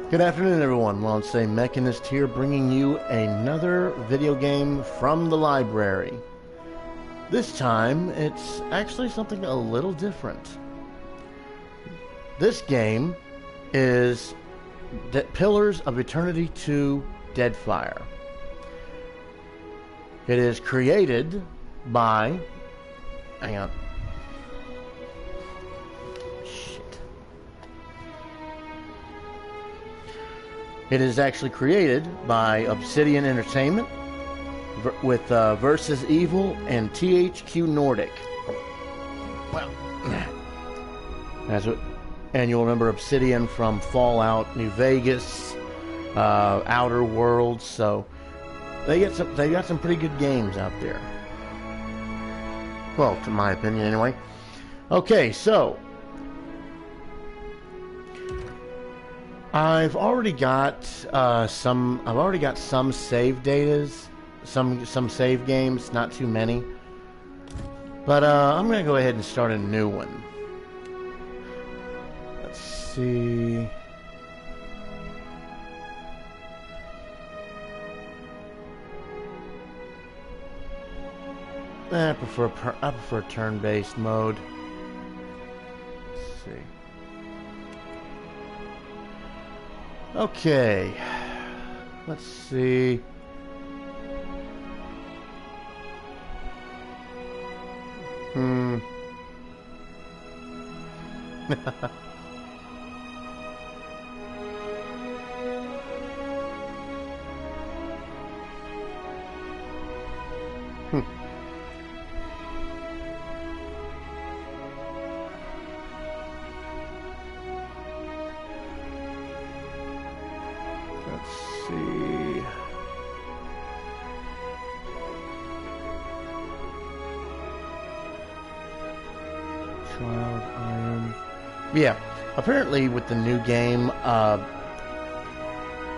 Good afternoon, everyone. Launces Mechanist here, bringing you another video game from the library. This time, it's actually something a little different. This game is Pillars of Eternity 2 Deadfire. It is created by... Hang on. It is actually created by Obsidian Entertainment with Versus Evil and THQ Nordic. Well, that's what, and you'll remember Obsidian from Fallout New Vegas, Outer Worlds. So they got some pretty good games out there. Well, to my opinion, anyway. Okay, so I've already got some save datas, some save games, not too many. But I'm gonna go ahead and start a new one. Let's see. I prefer turn-based mode. Let's see. Okay, let's see. See. Child Iron. Yeah, apparently with the new game,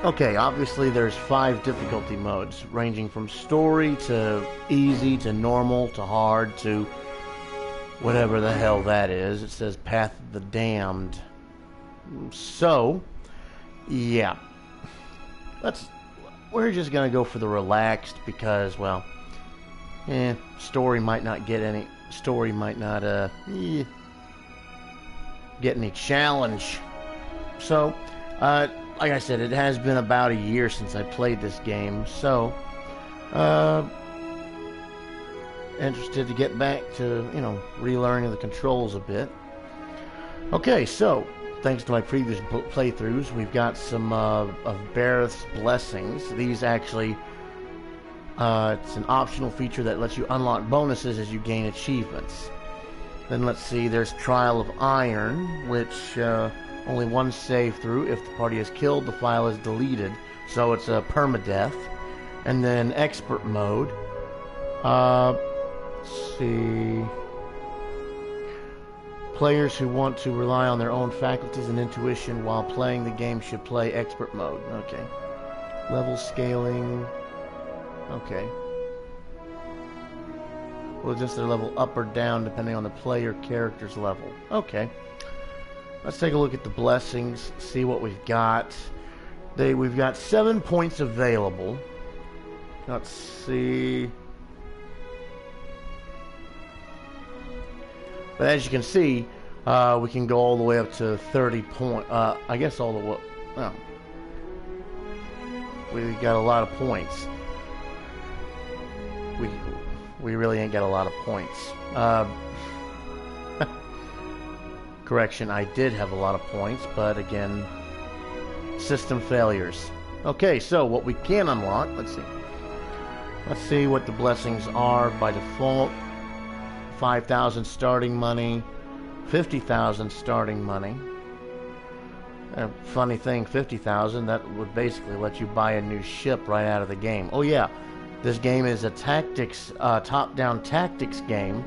okay, obviously there's 5 difficulty modes, ranging from story to easy to normal to hard to whatever the hell that is. It says Path of the Damned. So, yeah. We're just gonna go for the relaxed because, well, story might not get any challenge. So, like I said, it has been about a year since I played this game, so interested to get back to, relearning the controls a bit. Okay, so thanks to my previous playthroughs, we've got some of Bareth's Blessings. These actually, it's an optional feature that lets you unlock bonuses as you gain achievements. Then let's see, there's Trial of Iron, which only one save through. If the party is killed, the file is deleted, so it's a permadeath. And then Expert Mode. Let's see. Players who want to rely on their own faculties and intuition while playing the game should play Expert Mode. Okay. Level scaling. Okay. Will adjust their level up or down depending on the player character's level. Okay. Let's take a look at the blessings, see what we've got. We've got 7 points available. Let's see. But as you can see, we can go all the way up to 30 points. I guess all the way. Well, we got a lot of points. We really ain't got a lot of points. Correction, I did have a lot of points, but again, system failures. Okay, so what we can unlock. Let's see. Let's see what the blessings are by default. 5,000 starting money, 50,000 starting money. Funny thing, 50,000, that would basically let you buy a new ship right out of the game. Oh yeah, this game is a tactics, top-down tactics game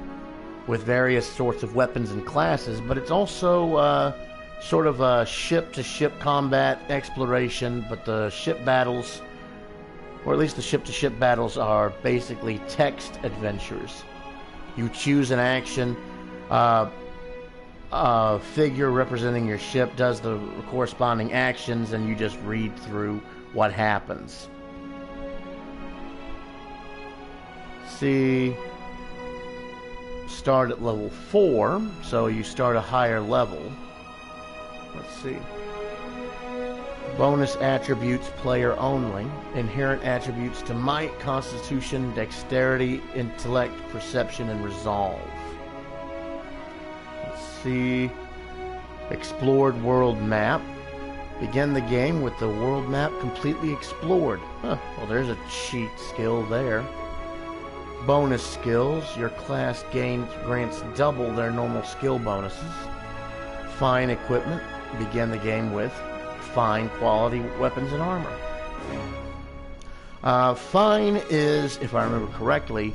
with various sorts of weapons and classes, but it's also sort of a ship-to-ship combat exploration, but the ship battles, or at least the ship-to-ship battles, are basically text adventures. You choose an action. figure representing your ship does the corresponding actions, and you just read through what happens. See, start at level 4, so you start a higher level. Let's see. Bonus attributes, player only. Inherent attributes to might, constitution, dexterity, intellect, perception, and resolve. Let's see. Explored world map. Begin the game with the world map completely explored. Huh, well, there's a cheat skill there. Bonus skills. Your class grants double their normal skill bonuses. Fine equipment. Begin the game with fine quality weapons and armor. Fine is, if I remember correctly,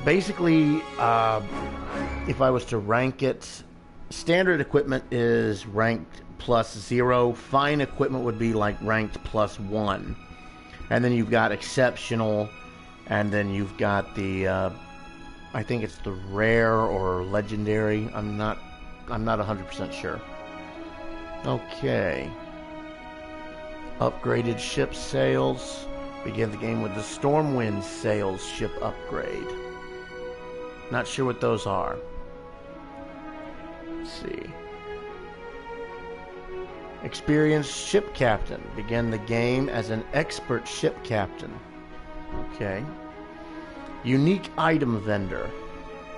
basically, if I was to rank it, standard equipment is ranked +0. Fine equipment would be like ranked +1. And then you've got exceptional, and then you've got the, I think it's the rare or legendary. I'm not 100% sure. Okay. Upgraded ship sails. Begin the game with the Stormwind sails ship upgrade. Not sure what those are. Let's see. Experienced ship captain. Begin the game as an expert ship captain. Okay. Unique item vendor.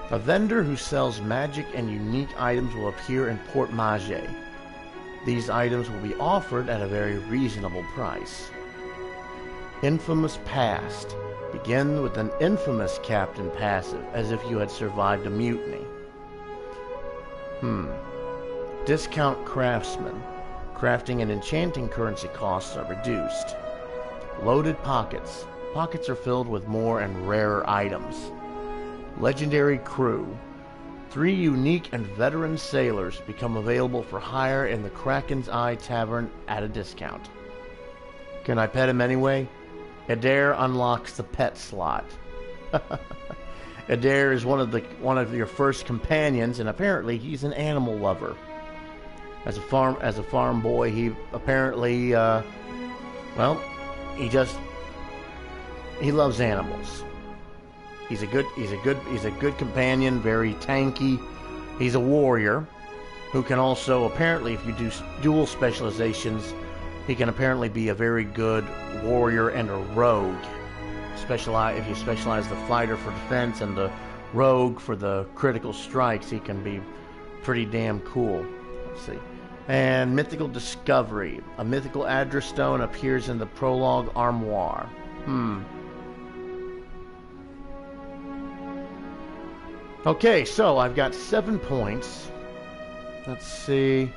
A vendor who sells magic and unique items will appear in Port Mage. These items will be offered at a very reasonable price. Infamous past. Begin with an infamous captain passive, as if you had survived a mutiny. Discount craftsman. Crafting and enchanting currency costs are reduced. Loaded pockets. Pockets are filled with more and rarer items. Legendary crew. 3 unique and veteran sailors become available for hire in the Kraken's Eye Tavern at a discount. Can I pet him anyway? Adair unlocks the pet slot. Adair is one of your first companions, and apparently he's an animal lover. As a farm boy, he apparently, he loves animals. He's a good companion, very tanky. He's a warrior who can also, apparently, if you do dual specializations, he can apparently be a very good warrior and a rogue. If you specialize the fighter for defense and the rogue for the critical strikes, he can be pretty damn cool. Let's see. And mythical discovery. A mythical address stone appears in the prologue armoire. Okay, so I've got 7 points. Let's see.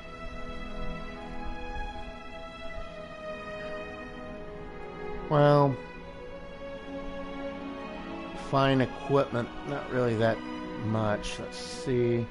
Well, fine equipment, not really that much. Let's see.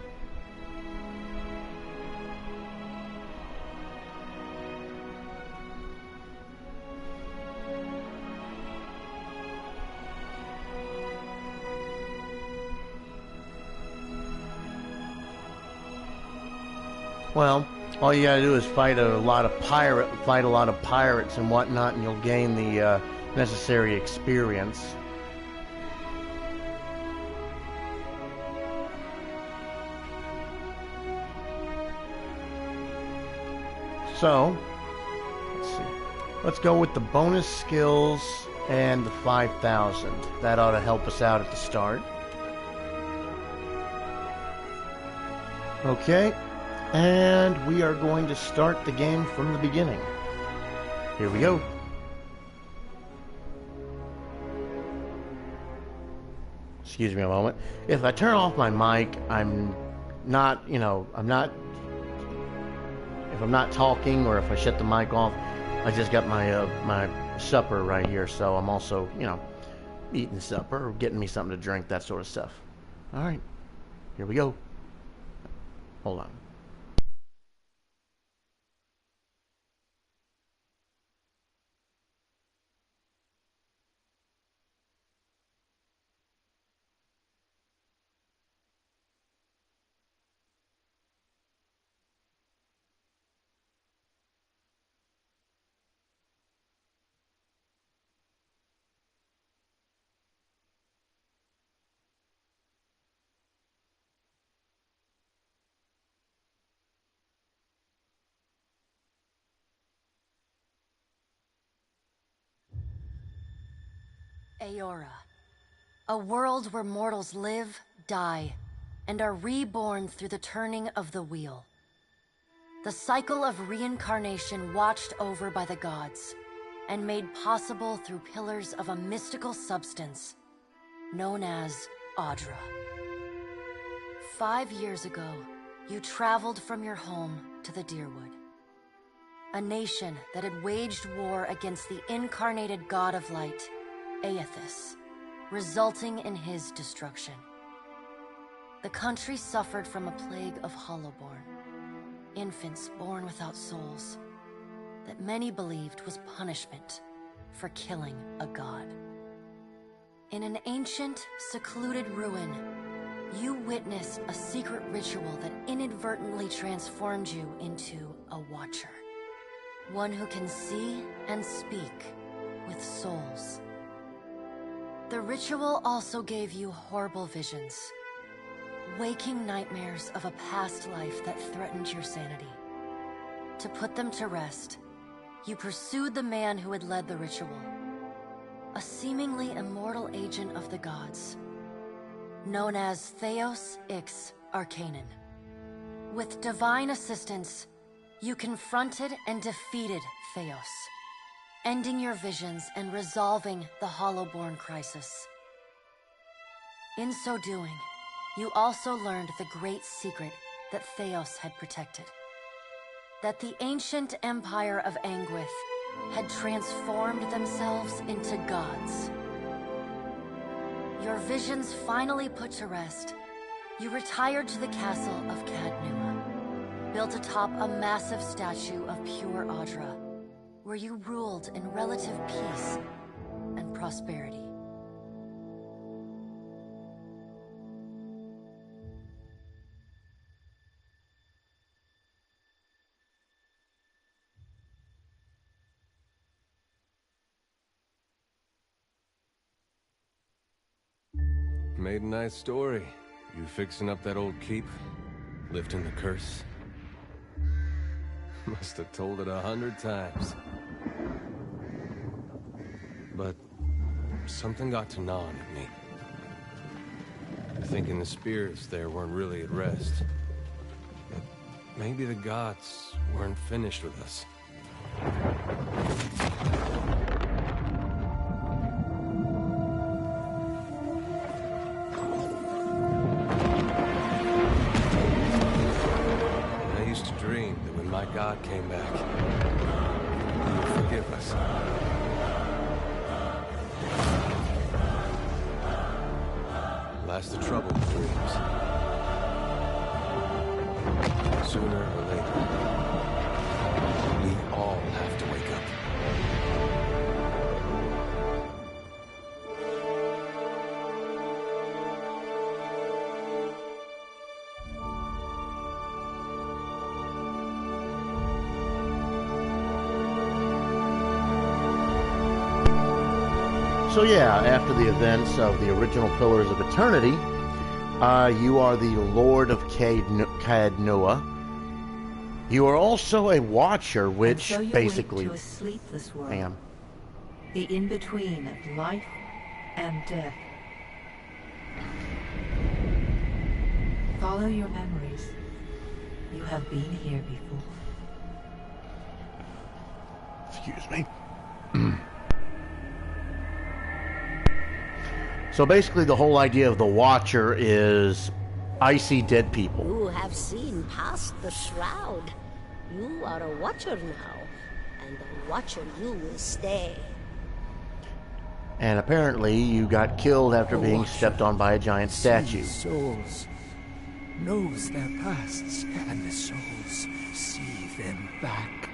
Well, all you gotta do is fight a lot of pirates and whatnot, and you'll gain the necessary experience. So, let's see. Let's go with the bonus skills and the 5,000. That ought to help us out at the start. Okay. And we are going to start the game from the beginning. Here we go. Excuse me a moment. If I turn off my mic, if I'm not talking, or if I shut the mic off, I just got my my supper right here, so I'm also, eating supper, or getting me something to drink, that sort of stuff. All right. Here we go. Hold on. Aora. A world where mortals live, die, and are reborn through the turning of the wheel. The cycle of reincarnation watched over by the gods, and made possible through pillars of a mystical substance known as Audra. 5 years ago, you traveled from your home to the Deerwood, a nation that had waged war against the incarnated god of light, Aethys, resulting in his destruction. The country suffered from a plague of Hollowborn, infants born without souls, that many believed was punishment for killing a god. In an ancient, secluded ruin, you witnessed a secret ritual that inadvertently transformed you into a Watcher. One who can see and speak with souls. The ritual also gave you horrible visions, waking nightmares of a past life that threatened your sanity. To put them to rest, you pursued the man who had led the ritual, a seemingly immortal agent of the gods, known as SOWxRogueDragoon's. With divine assistance, you confronted and defeated Theos, ending your visions and resolving the Hollowborn crisis. In so doing, you also learned the great secret that Theos had protected. That the ancient empire of Anguith had transformed themselves into gods. Your visions finally put to rest, you retired to the castle of Cadnua, built atop a massive statue of pure Audra, where you ruled in relative peace and prosperity. Made a nice story. You fixing up that old keep? Lifting the curse? Must have told it 100 times. But something got to gnawing at me. Thinking the spirits there weren't really at rest. But maybe the gods weren't finished with us. My God came back. He would forgive us. Last the trouble dreams. Sooner or later, we all have to wake up. So yeah, after the events of the original Pillars of Eternity, you are the Lord of Cadnua. You are also a Watcher, which and so you basically... wake to a sleepless world. Hang on. The in-between of life and death. Follow your memories. You have been here before. Excuse me. So basically the whole idea of the Watcher is I see dead people. You have seen past the shroud. You are a Watcher now, and a Watcher you will stay. And apparently you got killed after being stepped on by a giant statue. Souls knows their pasts, and the souls see them back.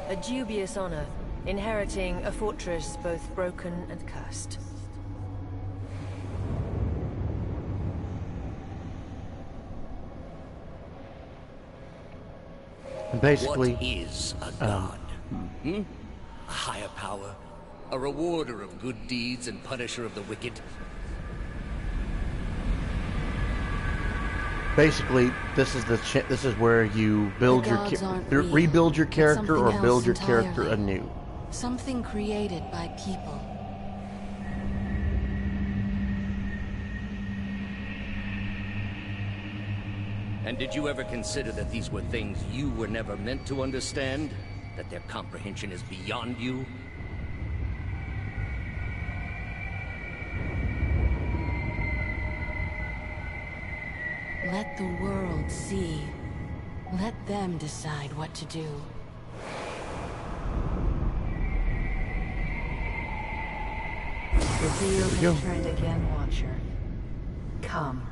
A dubious honor, inheriting a fortress both broken and cursed. And basically, what is a god? A higher power? A rewarder of good deeds and punisher of the wicked? Basically, this is this is where you build your rebuild your character or build your character anew. Something created by people. And did you ever consider that these were things you were never meant to understand? That their comprehension is beyond you? Let the world see. Let them decide what to do. The wheel has turned again, Watcher. Come.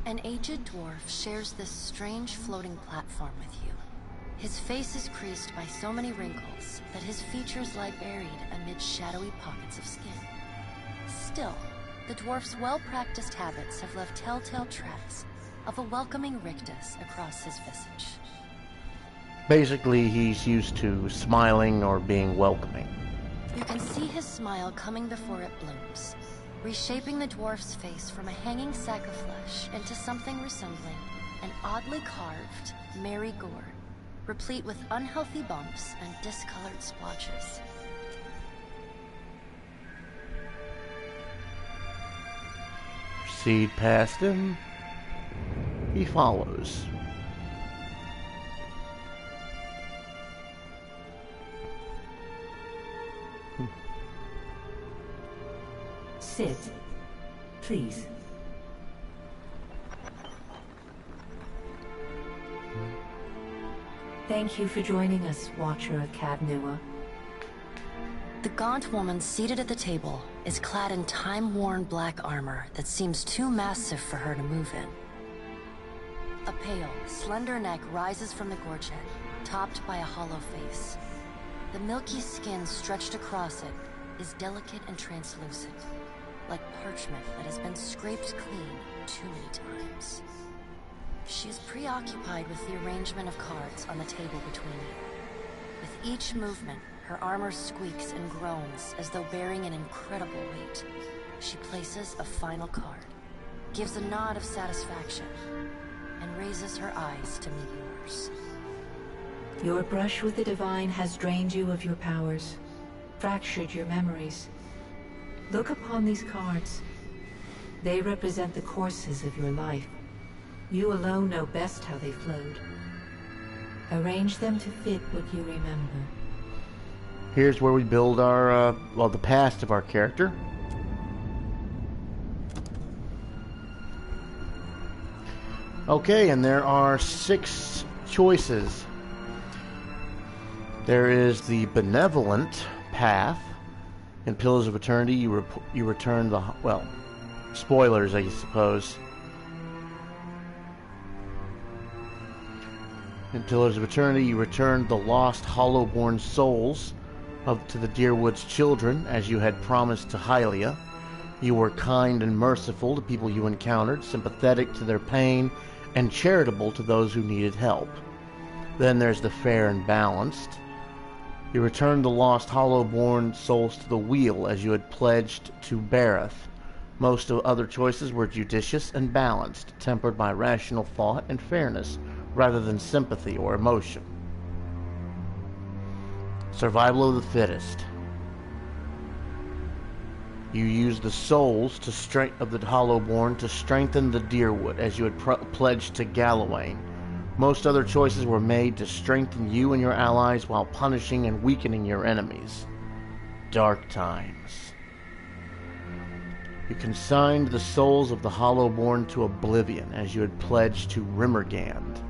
An aged dwarf shares this strange floating platform with you. His face is creased by so many wrinkles that his features lie buried amid shadowy pockets of skin. Still, the dwarf's well-practiced habits have left telltale tracks of a welcoming rictus across his visage. Basically, he's used to smiling or being welcoming. You can see his smile coming before it blooms, reshaping the dwarf's face from a hanging sack of flesh into something resembling an oddly carved, merry gourd, replete with unhealthy bumps and discolored splotches. Proceed past him. He follows. Sit. Please. Thank you for joining us, Watcher of Cadnua. The gaunt woman seated at the table is clad in time-worn black armor that seems too massive for her to move in. A pale, slender neck rises from the gorget, topped by a hollow face. The milky skin stretched across it is delicate and translucent, like parchment that has been scraped clean too many times. She is preoccupied with the arrangement of cards on the table between you. With each movement, her armor squeaks and groans as though bearing an incredible weight. She places a final card, gives a nod of satisfaction, and raises her eyes to meet yours. Your brush with the divine has drained you of your powers, fractured your memories. Look upon these cards. They represent the courses of your life. You alone know best how they flowed. Arrange them to fit what you remember. Here's where we build our, well, the past of our character. Okay, and there are 6 choices. There is the benevolent path. In Pillars of Eternity, you return the, well, spoilers, I suppose. In Pillars of Eternity, you return the lost hollow-born souls to the Deerwood's children, as you had promised to Hylia. You were kind and merciful to people you encountered, sympathetic to their pain, and charitable to those who needed help. Then there's the fair and balanced. You returned the lost hollow-born souls to the wheel, as you had pledged to Bareth. Most of other choices were judicious and balanced, tempered by rational thought and fairness, rather than sympathy or emotion. Survival of the fittest. You used the souls of the Hollowborn to strengthen the Deerwood, as you had pledged to Gallowayne. Most other choices were made to strengthen you and your allies while punishing and weakening your enemies. Dark times. You consigned the souls of the Hollowborn to oblivion, as you had pledged to Rimmergand.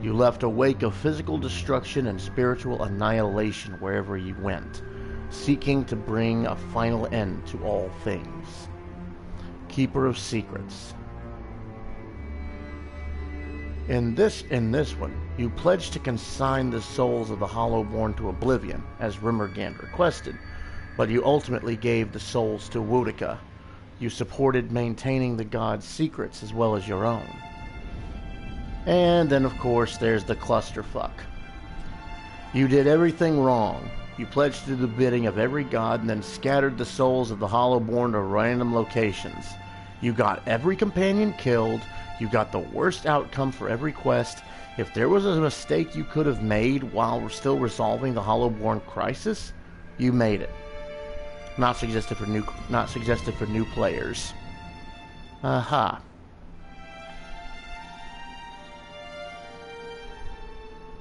You left a wake of physical destruction and spiritual annihilation wherever you went, seeking to bring a final end to all things. Keeper of Secrets. In this one, you pledged to consign the souls of the Hollowborn to oblivion, as Rimmergand requested, but you ultimately gave the souls to Boudica. You supported maintaining the god's secrets as well as your own. And then, of course, there's the clusterfuck. You did everything wrong. You pledged to do the bidding of every god and then scattered the souls of the Hollowborn to random locations. You got every companion killed. You got the worst outcome for every quest. If there was a mistake you could have made while still resolving the Hollowborn crisis, you made it. Not suggested for new players. Aha.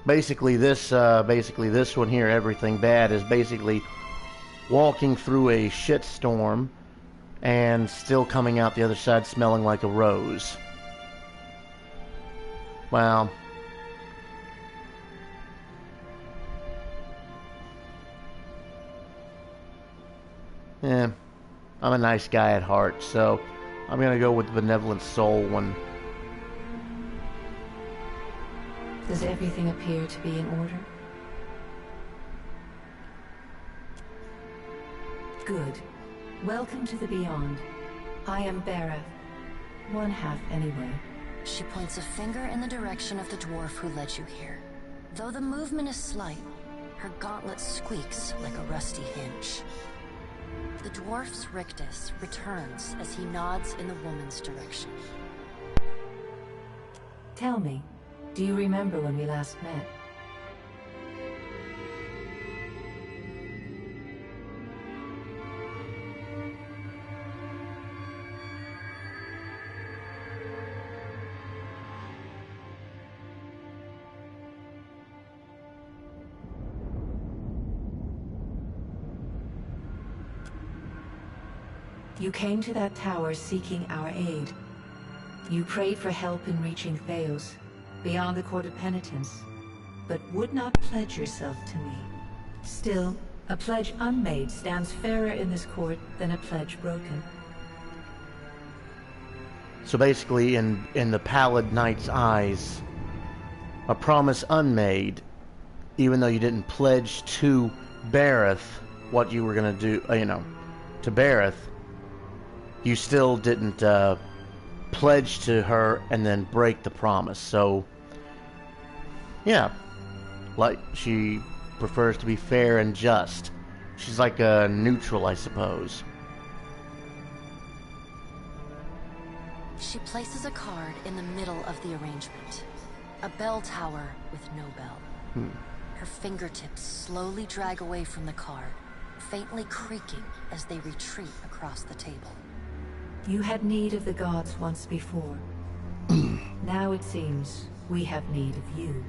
Basically this one here, Everything Bad, is basically walking through a shitstorm and still coming out the other side smelling like a rose. Well, I'm a nice guy at heart, so I'm gonna go with the Benevolent Soul one. Does everything appear to be in order? Good. Welcome to the Beyond. I am Bera. One half, anyway. She points a finger in the direction of the dwarf who led you here. Though the movement is slight, her gauntlet squeaks like a rusty hinge. The dwarf's rictus returns as he nods in the woman's direction. Tell me, do you remember when we last met? You came to that tower seeking our aid. You prayed for help in reaching Theos, beyond the Court of Penitence, but would not pledge yourself to me. Still, a pledge unmade stands fairer in this court than a pledge broken. So basically, in the Pallid Knight's eyes, a promise unmade, even though you didn't pledge to Bareth what you were going to do, to Bareth, you still didn't pledge to her and then break the promise. So, yeah, like, she prefers to be fair and just. She's like a neutral, I suppose. She places a card in the middle of the arrangement. A bell tower with no bell. Her fingertips slowly drag away from the card, faintly creaking as they retreat across the table. You had need of the gods once before. Now it seems we have need of you.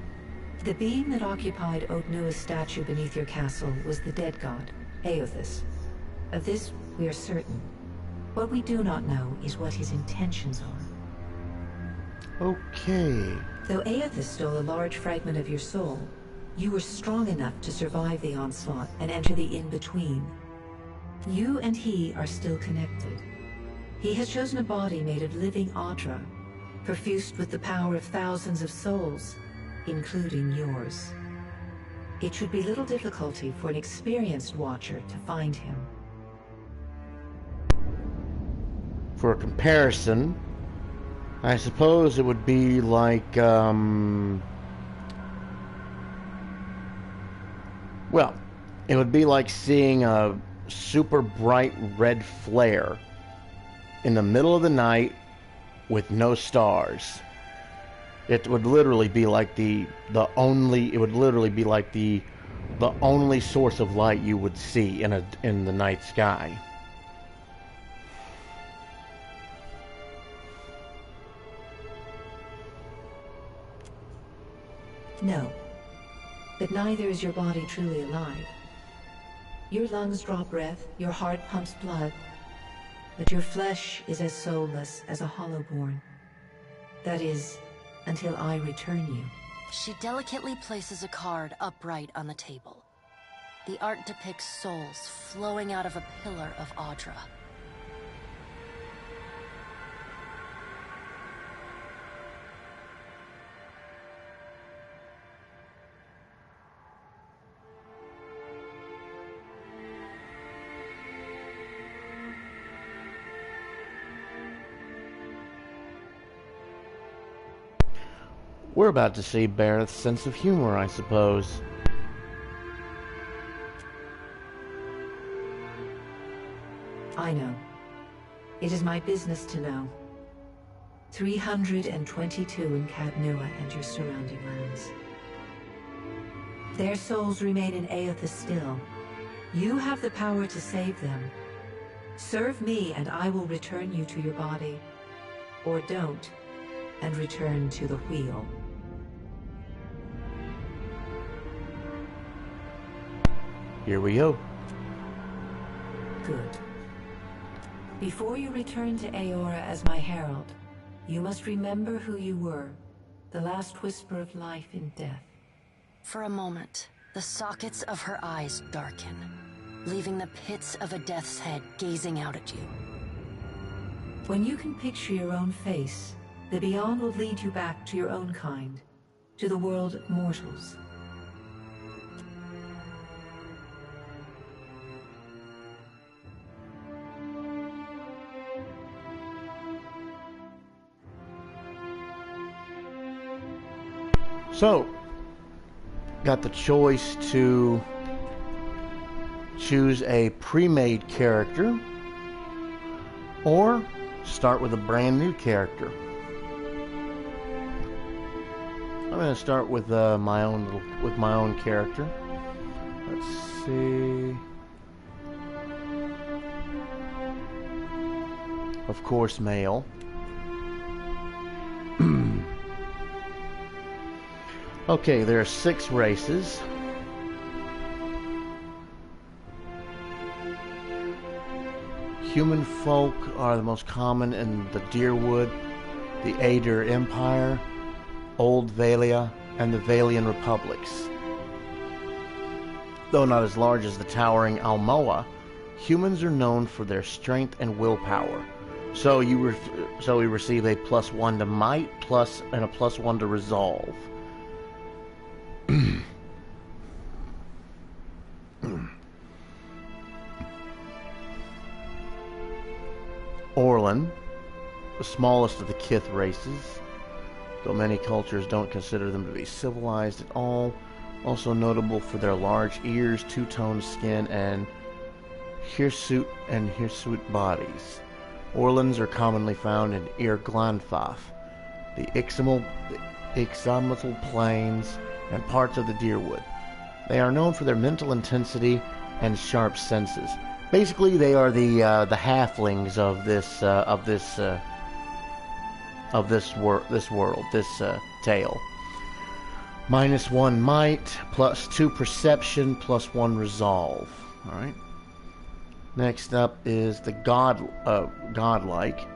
The being that occupied Odnua's statue beneath your castle was the dead god, Aothis. Of this we are certain. What we do not know is what his intentions are. Okay. Though Aothis stole a large fragment of your soul, you were strong enough to survive the onslaught and enter the in-between. You and he are still connected. He has chosen a body made of living Audra, perfused with the power of thousands of souls, including yours. It should be little difficulty for an experienced watcher to find him. For a comparison, I suppose it would be like, well, it would be like seeing a super bright red flare in the middle of the night with no stars. It would literally be like the only source of light you would see in the night sky. No, but neither is your body truly alive. Your lungs draw breath, your heart pumps blood, but your flesh is as soulless as a Hollowborn. That is, until I return you. She delicately places a card upright on the table. The art depicts souls flowing out of a pillar of Audra. We're about to see Barrett's sense of humor, I suppose. I know. It is my business to know. 322 in Cadnua and your surrounding lands. Their souls remain in Aethys still. You have the power to save them. Serve me and I will return you to your body. Or don't, and return to the wheel. Here we go. Good. Before you return to Aora as my herald, you must remember who you were, the last whisper of life in death. For a moment, the sockets of her eyes darken, leaving the pits of a death's head gazing out at you. When you can picture your own face, the Beyond will lead you back to your own kind, to the world of mortals. So, got the choice to choose a pre-made character or start with a brand new character. I'm going to start with my own character. Let's see. Of course, male. Okay, there are 6 races. Human folk are the most common in the Deerwood, the Aedir Empire, Old Valia, and the Valian Republics. Though not as large as the towering Almoa, humans are known for their strength and willpower. So we receive a +1 to might, and a +1 to resolve. Orlan, the smallest of the Kith races, though many cultures don't consider them to be civilized at all, also notable for their large ears, two-toned skin, and hirsute bodies. Orlans are commonly found in Ir-Glanfath, the Ixamitl Plains, and parts of the Deerwood. They are known for their mental intensity and sharp senses. Basically, they are the halflings of this world, this tale. -1 might, +2 perception, +1 resolve. All right. Next up is the godlike.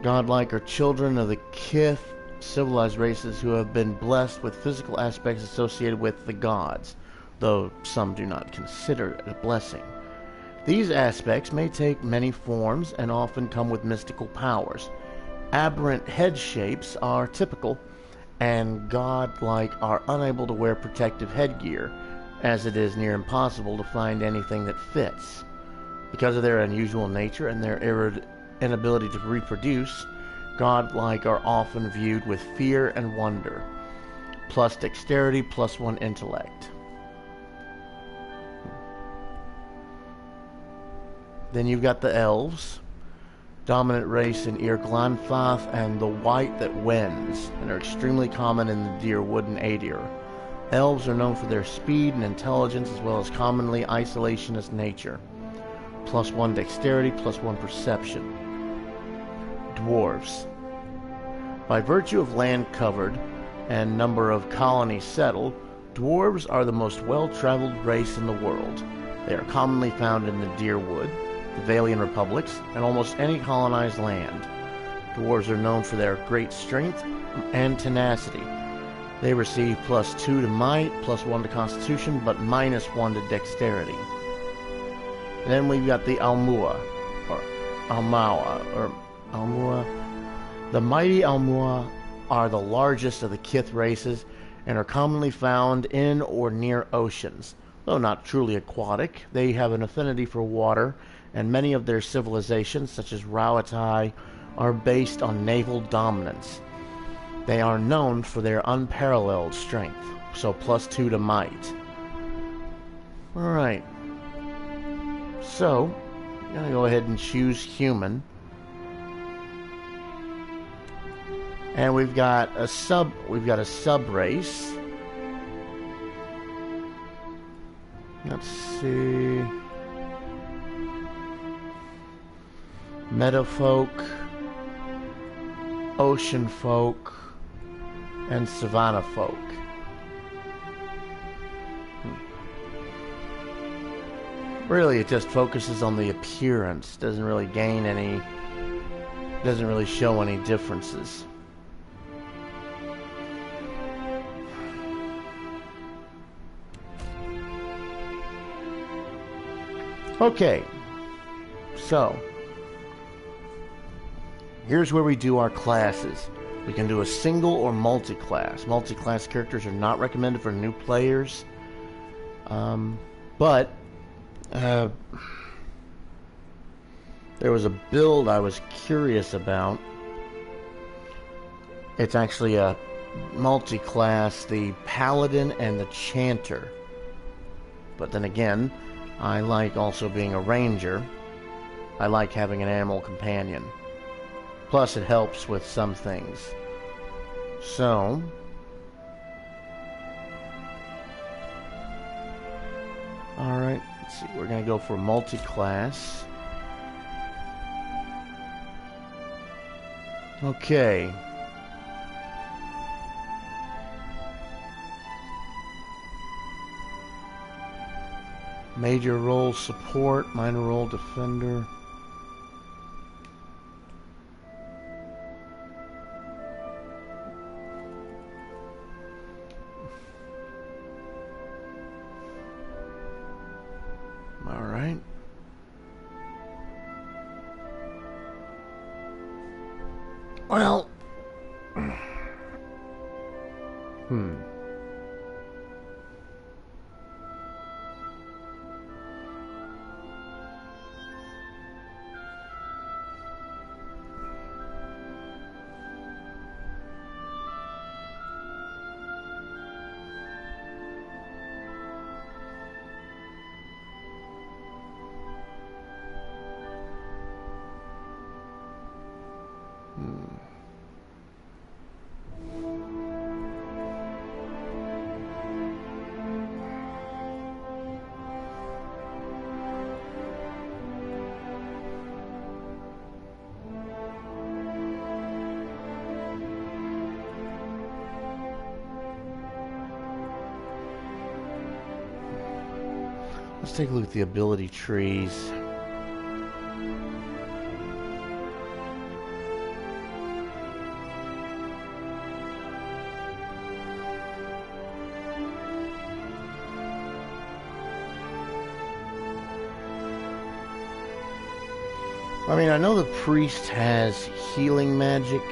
Godlike are children of the Kith, civilized races who have been blessed with physical aspects associated with the gods, though some do not consider it a blessing. These aspects may take many forms and often come with mystical powers. Aberrant head shapes are typical, and godlike are unable to wear protective headgear, as it is near impossible to find anything that fits. Because of their unusual nature and their inability to reproduce, godlike are often viewed with fear and wonder. Plus dexterity, +1 intellect. Then you've got the elves, dominant race in Ir-Glanfath, and the white that wends, and are extremely common in the Deerwood and Aedir. Elves are known for their speed and intelligence, as well as commonly isolationist nature. +1 dexterity, +1 perception. Dwarves. By virtue of land covered and number of colonies settled, dwarves are the most well-traveled race in the world. They are commonly found in the Deerwood, the Valian Republics, and almost any colonized land. Dwarves are known for their great strength and tenacity. They receive +2 to might, +1 to constitution, but -1 to dexterity. Then we've got the Almua, or Almawa, or Almua. The mighty Almua are the largest of the Kith races and are commonly found in or near oceans. Though not truly aquatic, they have an affinity for water, and many of their civilizations, such as Rauatai, are based on naval dominance. They are known for their unparalleled strength, so +2 to might. Alright. So, I'm going to go ahead and choose human. And we've got a sub race. Let's see. Meadowfolk, ocean folk, and savannah folk. Really, it just focuses on the appearance. Doesn't really show any differences. Okay, so here's where we do our classes. We can do a single or multi-class. Multi-class characters are not recommended for new players, but there was a build I was curious about. It's actually a multi-class, the Paladin and the Chanter. But then again, I like also being a ranger. I like having an animal companion. Plus, it helps with some things. So, alright, let's see. We're going to go for multi-class. Okay. Major role support, minor role defender. All right. Well, let's take a look at the ability trees. I mean, I know the priest has healing magic.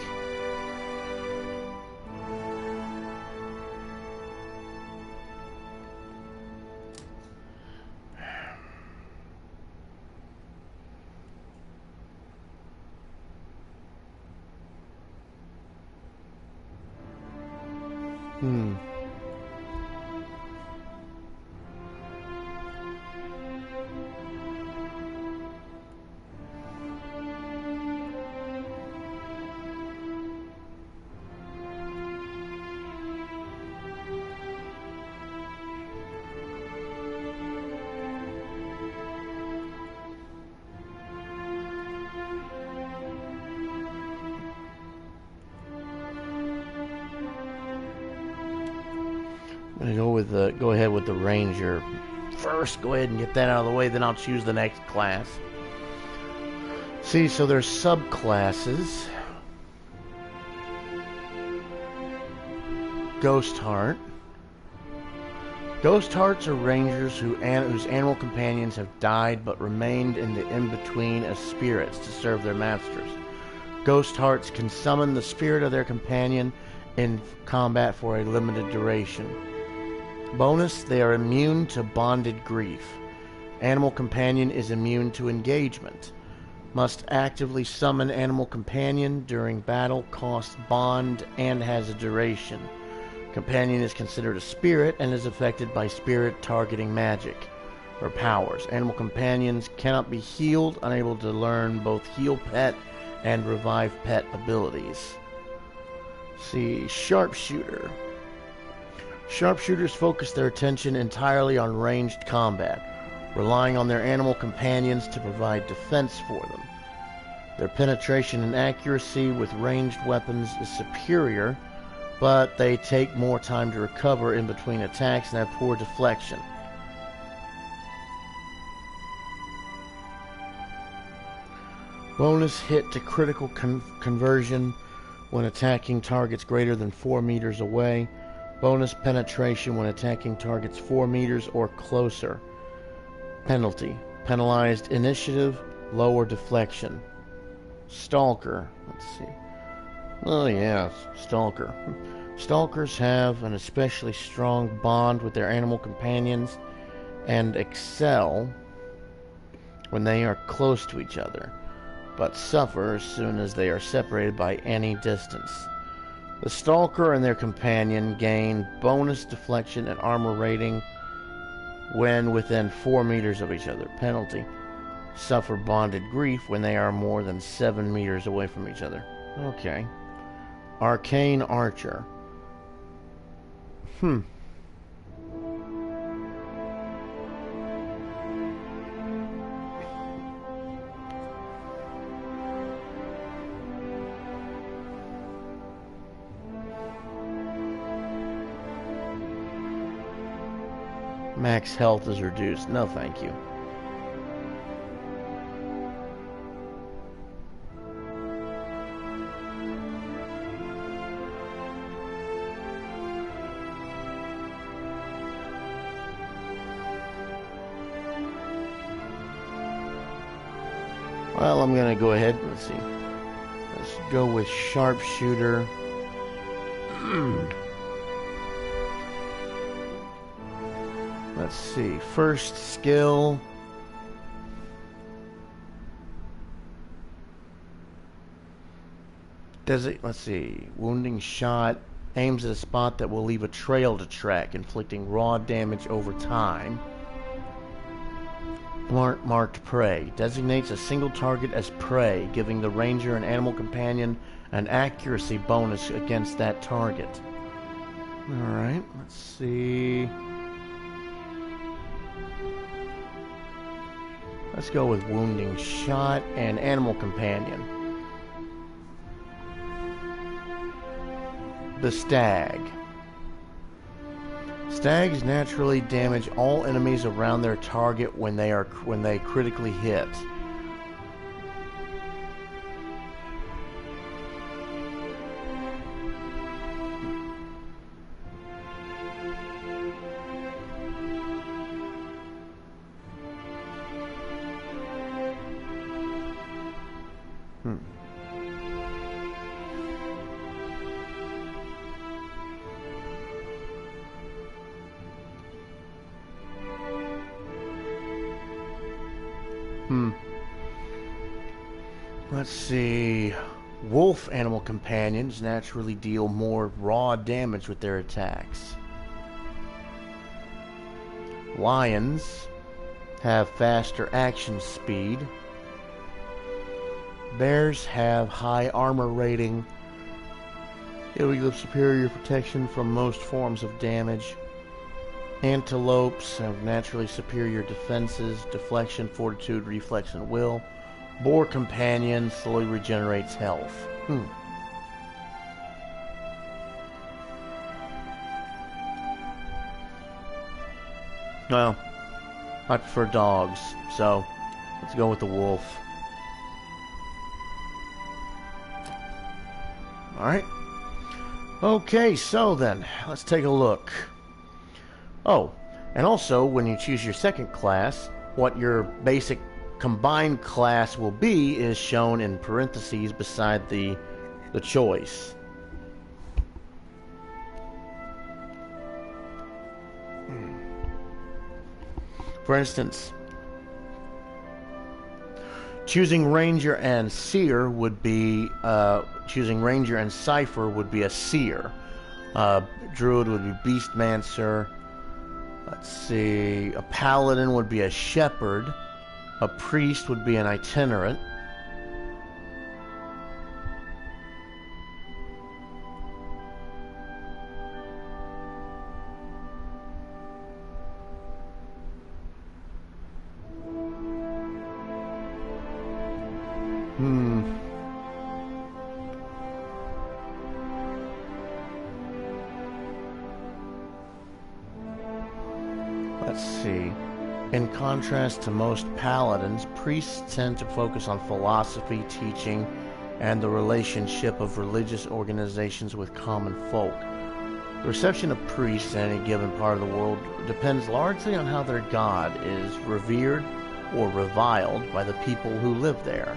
I'm gonna go ahead with the ranger first. Go ahead and get that out of the way, then I'll choose the next class. See, so there's subclasses. Ghost Heart. Ghost Hearts are rangers whose animal companions have died but remained in the in-between as spirits to serve their masters. Ghost Hearts can summon the spirit of their companion in combat for a limited duration. Bonus, they are immune to bonded grief. Animal companion is immune to engagement. Must actively summon animal companion during battle, costs bond, and has a duration. Companion is considered a spirit and is affected by spirit targeting magic or powers. Animal companions cannot be healed, unable to learn both heal pet and revive pet abilities. See, Sharpshooter. Sharpshooters focus their attention entirely on ranged combat, relying on their animal companions to provide defense for them. Their penetration and accuracy with ranged weapons is superior, but they take more time to recover in between attacks and have poor deflection. Bonus hit to critical conversion when attacking targets greater than 4 meters away. Bonus penetration when attacking targets 4 meters or closer. Penalty. Penalized initiative, lower deflection. Stalker. Let's see. Oh yeah, Stalker. Stalkers have an especially strong bond with their animal companions and excel when they are close to each other, but suffer as soon as they are separated by any distance. The Stalker and their companion gain bonus deflection and armor rating when within 4 meters of each other. Penalty. Suffer bonded grief when they are more than 7 meters away from each other. Okay. Arcane Archer. Max health is reduced. No, thank you. Well, I'm going to go ahead. Let's see. Let's go with Sharpshooter. Let's see. First skill. Let's see. Wounding shot. Aims at a spot that will leave a trail to track, inflicting raw damage over time. Marked prey. Designates a single target as prey, giving the ranger and animal companion an accuracy bonus against that target. Alright, let's see. Let's go with wounding shot and animal companion. The stag. Stags naturally damage all enemies around their target when they critically hit. Let's see. Wolf animal companions naturally deal more raw damage with their attacks. Lions have faster action speed. Bears have high armor rating. It will give superior protection from most forms of damage. Antelopes have naturally superior defenses, deflection, fortitude, reflex, and will. Boar companion slowly regenerates health. Well, I prefer dogs, so let's go with the wolf. Alright. Okay, so then, let's take a look. Oh, and also, when you choose your second class, what your basic combined class will be is shown in parentheses beside the choice. For instance, choosing Ranger and Seer would be, choosing Ranger and Cipher would be a Seer. Druid would be Beastmancer. Let's see, a Paladin would be a Shepherd. A Priest would be an Itinerant. Let's see. In contrast to most paladins, priests tend to focus on philosophy, teaching, and the relationship of religious organizations with common folk. The reception of priests in any given part of the world depends largely on how their god is revered or reviled by the people who live there.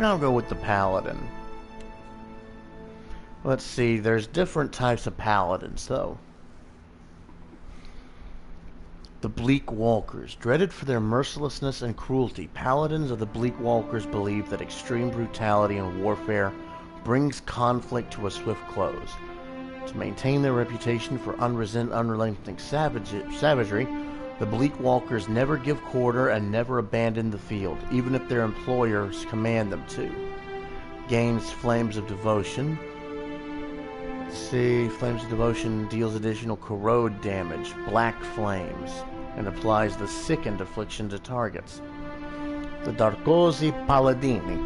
I'll go with the Paladin. Let's see, there's different types of Paladins, though. The Bleak Walkers. Dreaded for their mercilessness and cruelty, Paladins of the Bleak Walkers believe that extreme brutality in warfare brings conflict to a swift close. To maintain their reputation for unrelenting savagery, the Bleak Walkers never give quarter and never abandon the field, even if their employers command them to. Gains Flames of Devotion. Let's see, Flames of Devotion deals additional corrode damage, Black Flames, and applies the Sickened affliction to targets. The Darkosi Paladini,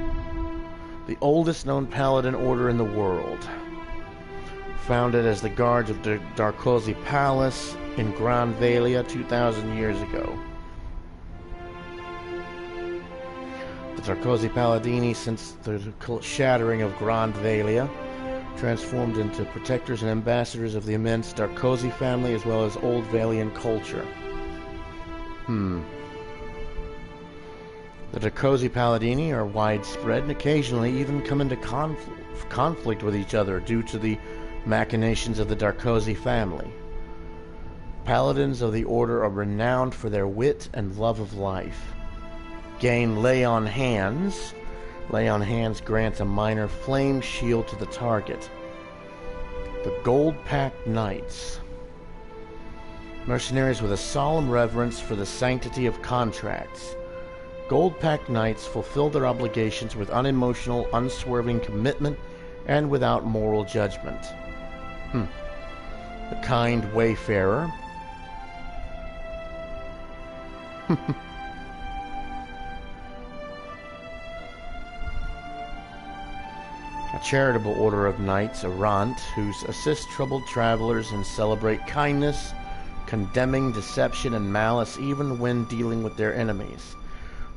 the oldest known paladin order in the world. Founded as the guards of the Darkosi Palace in Grand Valia 2,000 years ago. The Darkosi Paladini, since the shattering of Grand Valia, transformed into protectors and ambassadors of the immense Darkosi family as well as Old Valian culture. The Darkosi Paladini are widespread and occasionally even come into conflict with each other due to the machinations of the Darkosi family. Paladins of the Order are renowned for their wit and love of life. Gain Lay on Hands. Lay on Hands grants a minor flame shield to the target. The Gold-Packed Knights. Mercenaries with a solemn reverence for the sanctity of contracts. Gold-Packed Knights fulfill their obligations with unemotional, unswerving commitment and without moral judgment. The Kind Wayfarer. A charitable order of knights errant who assist troubled travelers and celebrate kindness, condemning deception and malice even when dealing with their enemies.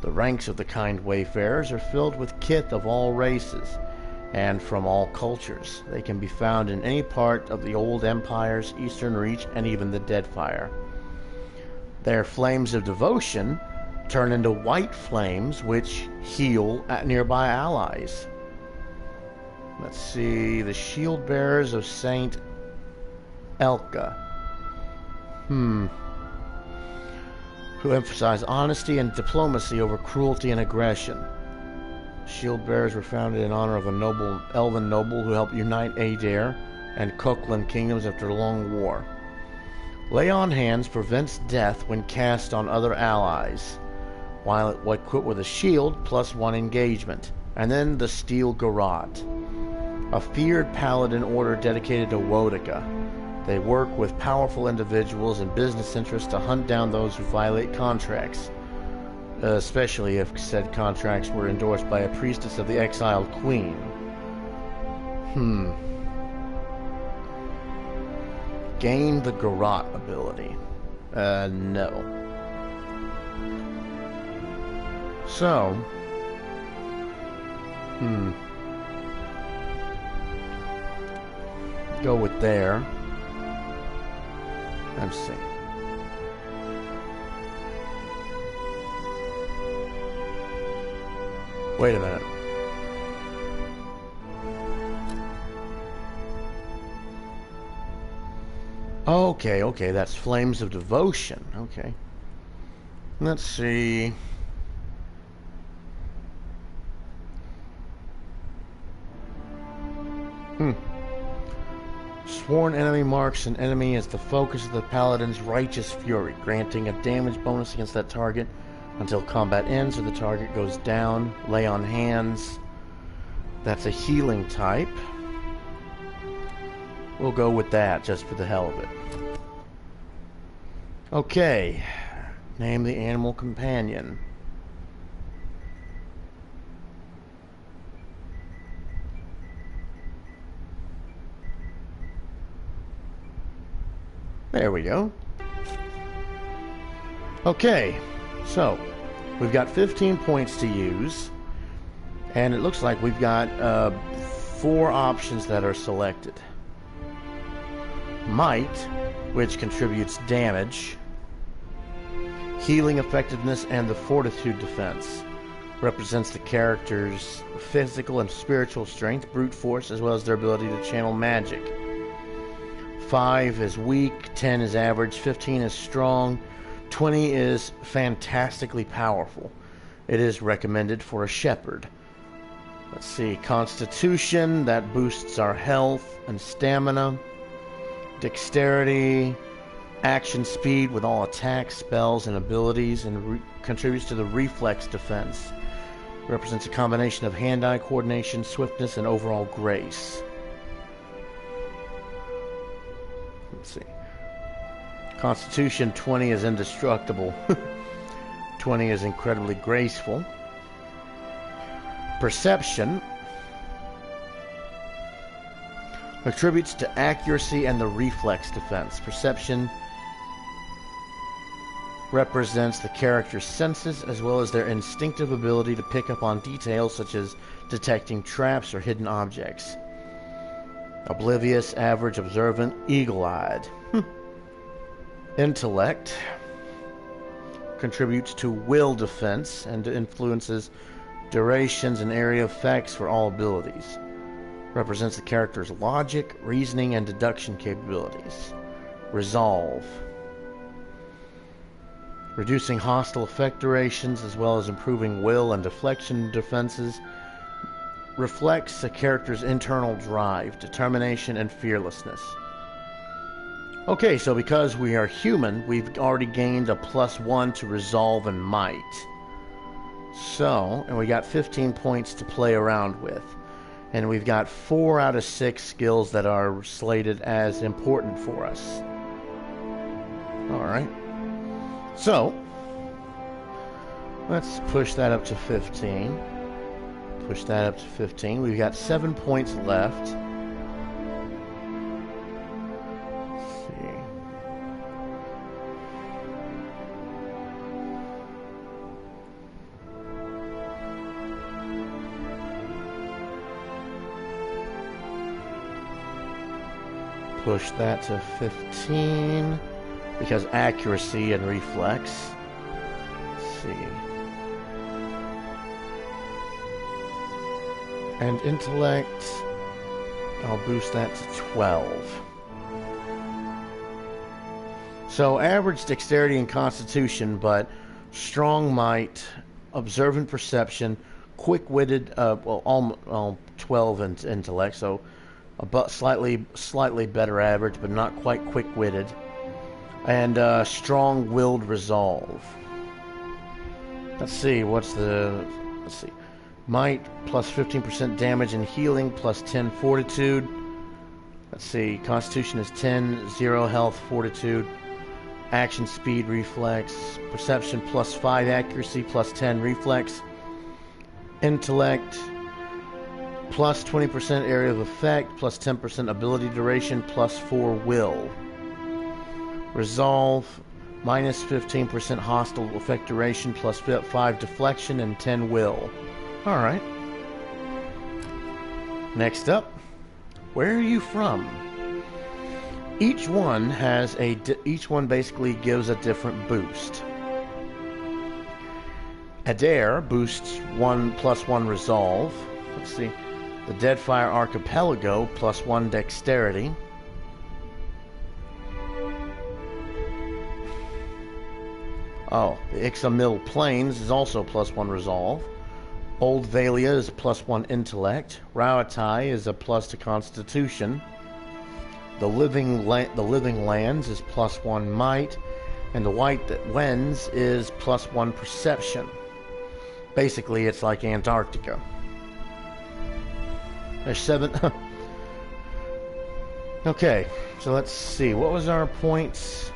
The ranks of the Kind Wayfarers are filled with kith of all races and from all cultures. They can be found in any part of the old empires, Eastern Reach, and even the Deadfire. Their Flames of Devotion turn into white flames which heal at nearby allies. Let's see, the Shield Bearers of Saint Elka. Who emphasize honesty and diplomacy over cruelty and aggression. Shield Bearers were founded in honor of a elven noble who helped unite Adair and Coquelin kingdoms after a long war. Lay on Hands prevents death when cast on other allies, while equipped with a shield plus 1 engagement. And then the Steel Garrote, a feared paladin order dedicated to Wodica. They work with powerful individuals and business interests to hunt down those who violate contracts, especially if said contracts were endorsed by a priestess of the exiled queen. gain the Garrote ability. No. So, go with there. Let's see. Wait a minute. Okay, that's Flames of Devotion. Okay. Let's see. Sworn enemy marks an enemy as the focus of the Paladin's righteous fury, granting a damage bonus against that target until combat ends or the target goes down. Lay on hands. That's a healing type. We'll go with that just for the hell of it. Okay. Name the animal companion. There we go. Okay, so we've got 15 points to use, and it looks like we've got 4 options that are selected. Might, which contributes damage, healing effectiveness, and the fortitude defense. Represents the character's physical and spiritual strength, brute force, as well as their ability to channel magic. 5 is weak, 10 is average, 15 is strong, 20 is fantastically powerful. It is recommended for a shepherd. Let's see, Constitution, that boosts our health and stamina. Dexterity, action speed with all attacks, spells, and abilities, and contributes to the reflex defense. Represents a combination of hand-eye coordination, swiftness, and overall grace. Let's see. Constitution 20 is indestructible. 20 is incredibly graceful. Perception attributes to accuracy and the reflex defense. Perception represents the character's senses as well as their instinctive ability to pick up on details such as detecting traps or hidden objects. Oblivious, average, observant, eagle-eyed. Intellect contributes to will defense and influences durations and area effects for all abilities. Represents the character's logic, reasoning, and deduction capabilities. Resolve. Reducing hostile effect durations as well as improving will and deflection defenses. Reflects a character's internal drive, determination, and fearlessness. Okay, so because we are human, we've already gained a +1 to resolve and might. So, and we got 15 points to play around with. And we've got 4 out of 6 skills that are slated as important for us. Alright. So, let's push that up to 15. Push that up to 15. We've got 7 points left. Let's see. Push that to 15 because accuracy and reflex. Let's see. And intellect, I'll boost that to 12. So average dexterity and constitution, but strong might, observant perception, quick-witted, all 12 in intellect, so about slightly better average, but not quite quick-witted, and strong-willed resolve. Let's see, let's see. Might, plus 15% damage and healing, plus 10 fortitude. Let's see, Constitution is 10, 0 health, fortitude. Action, speed, reflex. Perception, plus 5 accuracy, plus 10 reflex. Intellect, plus 20% area of effect, plus 10% ability duration, plus 4 will. Resolve, minus 15% hostile effect duration, plus 5 deflection, and 10 will. Alright. Next up, where are you from? Each one basically gives a different boost. Adair boosts 1 plus 1 resolve. Let's see. The Deadfire Archipelago plus 1 dexterity. Oh, the Ixamil Plains is also plus 1 resolve. Old Valia is plus 1 intellect. Rauatai is a plus to constitution. The Living Lands is plus 1 might. And the White That Wends is plus 1 perception. Basically, it's like Antarctica. There's 7. Okay, so let's see. What was our points?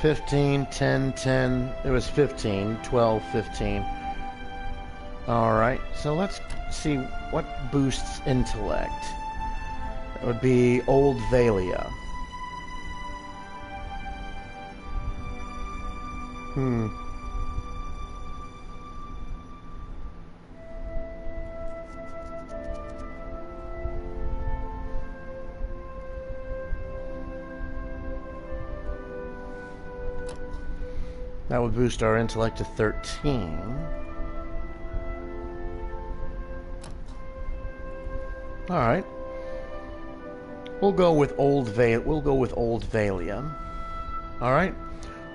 15, 10, 10. It was 15, 12, 15. Alright, so let's see what boosts intellect. It would be Old Valia. That would boost our intellect to 13. Alright. We'll go with Old Valia. Alright.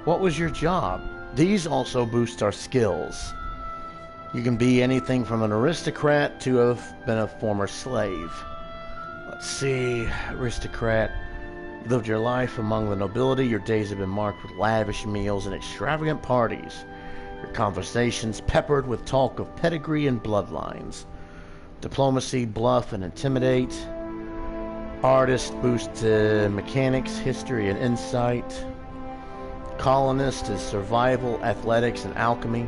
What was your job? These also boost our skills. You can be anything from an aristocrat to have been a former slave. Let's see. Aristocrat. You lived your life among the nobility. Your days have been marked with lavish meals and extravagant parties. Your conversations peppered with talk of pedigree and bloodlines. Diplomacy, bluff, and intimidate. Artist boosts mechanics, history, and insight. Colonist is survival, athletics, and alchemy.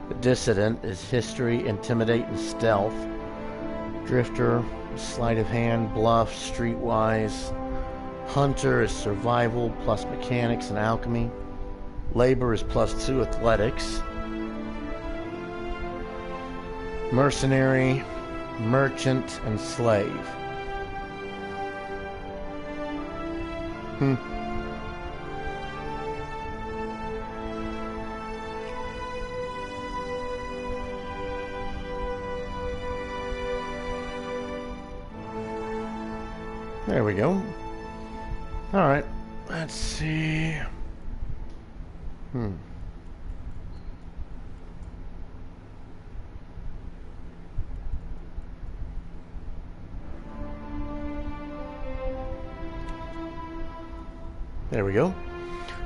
The dissident is history, intimidate, and stealth. Drifter, sleight of hand, bluff, streetwise. Hunter is survival plus mechanics and alchemy. Labor is plus 2 athletics. Mercenary, merchant, and slave. There we go. Alright, let's see. There we go.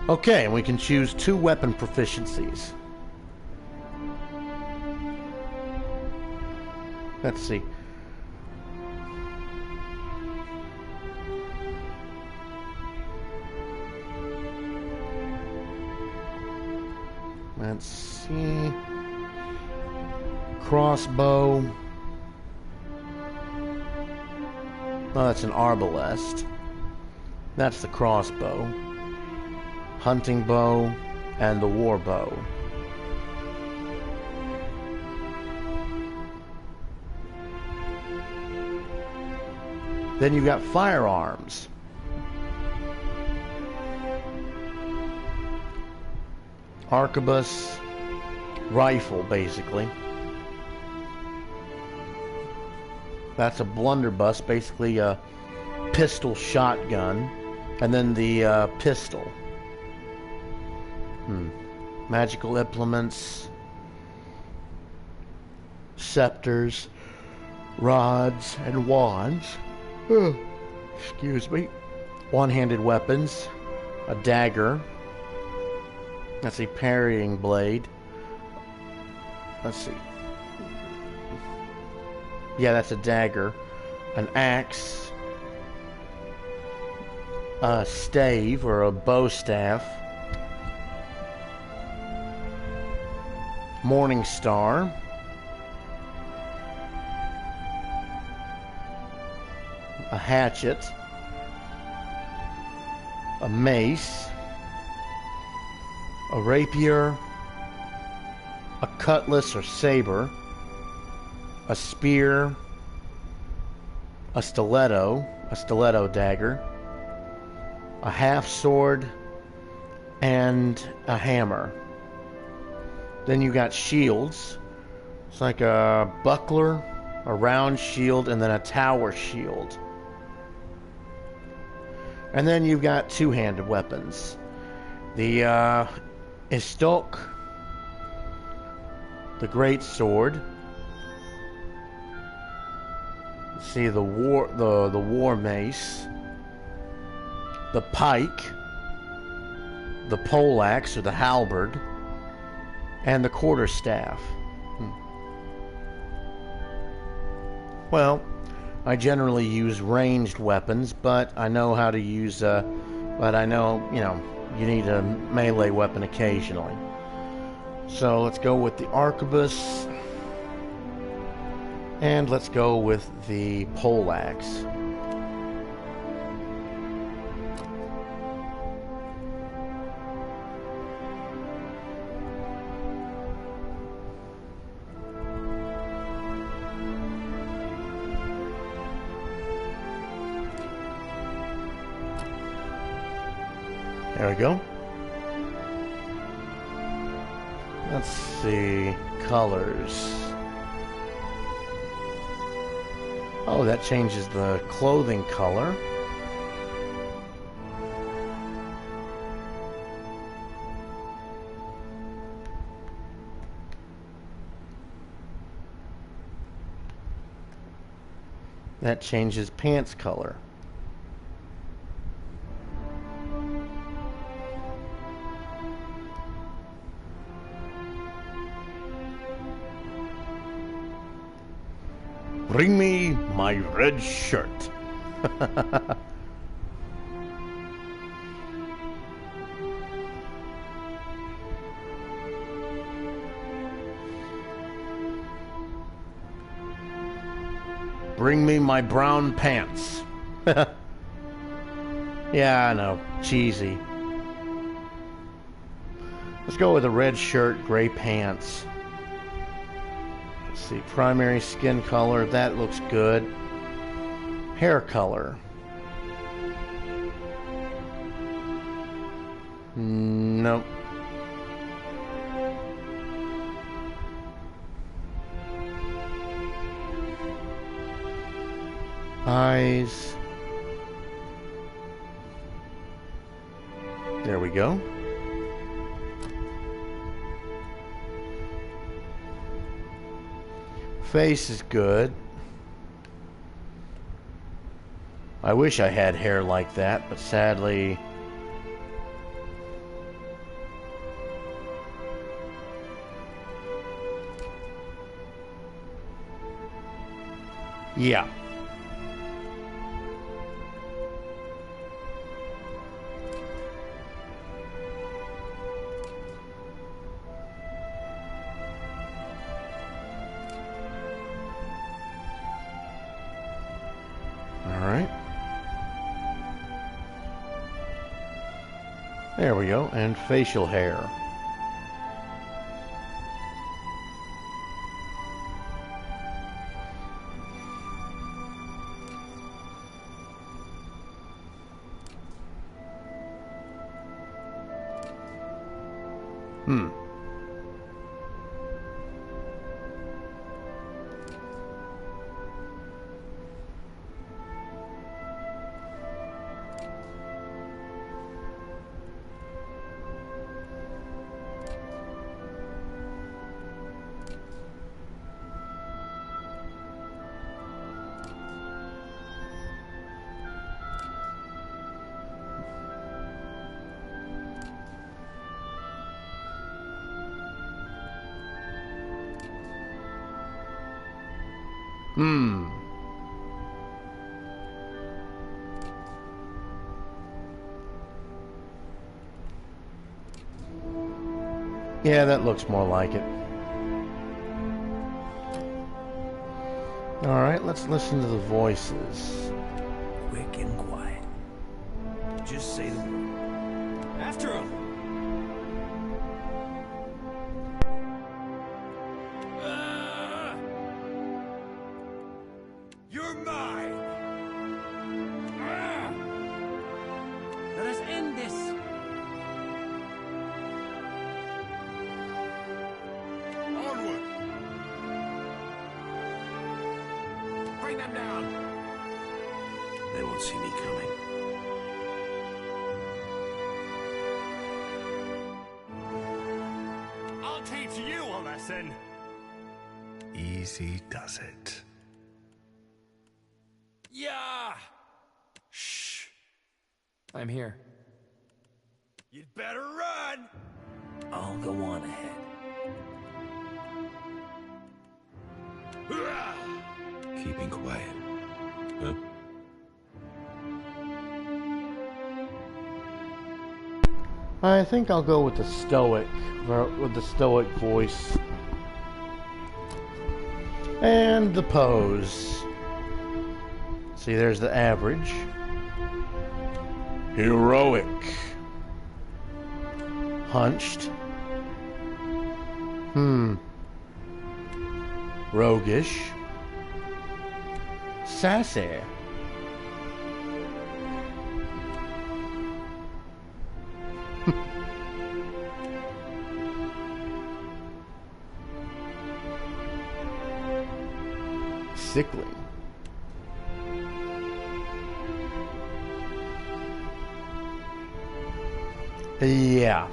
Okay, and we can choose 2 weapon proficiencies. Let's see. Let's see. Crossbow. Oh, that's an arbalest. That's the crossbow. Hunting bow and the war bow. Then you've got firearms. Arquebus, rifle, basically. That's a blunderbuss, basically a pistol shotgun. And then the pistol. Magical implements. Scepters. Rods and wands. Excuse me. One-handed weapons. A dagger. That's a parrying blade. Let's see. Yeah, that's a dagger. An axe. A stave or a bow staff. Morning Star. a hatchet, a mace, a rapier, a cutlass or saber, a spear, a stiletto dagger, a half sword, and a hammer. Then you got shields. It's like a buckler, a round shield, and then a tower shield. And then you've got two-handed weapons. The Istok, the great sword. See the war mace, the pike, the poleaxe or the halberd, and the quarterstaff. Well, I generally use ranged weapons, but I know how to use but I know, you need a melee weapon occasionally. So let's go with the arquebus, and let's go with the poleaxe. There we go. Let's see. Colors. Oh, that changes the clothing color. That changes pants color. Bring me my red shirt. Bring me my brown pants. Yeah, I know. Cheesy. Let's go with a red shirt, gray pants. Let's see. Primary skin color. That looks good. Hair color. Nope. Eyes. There we go. Face is good. I wish I had hair like that, but sadly... Yeah. There we go, and facial hair. Yeah, that looks more like it. Alright, let's listen to the voices. quick and quiet. Just say the word. After him! You're mine! Let us end this! Onward! Bring them down! They won't see me coming. I'll teach you a lesson! Easy does it. Yeah! Shh! I'm here. You'd better run! I'll go on ahead. Keeping quiet. Huh? I think I'll go with the stoic voice. And the pose. See, there's the average. Heroic. Hunched. Roguish. Sassy. Sickly. Yeah.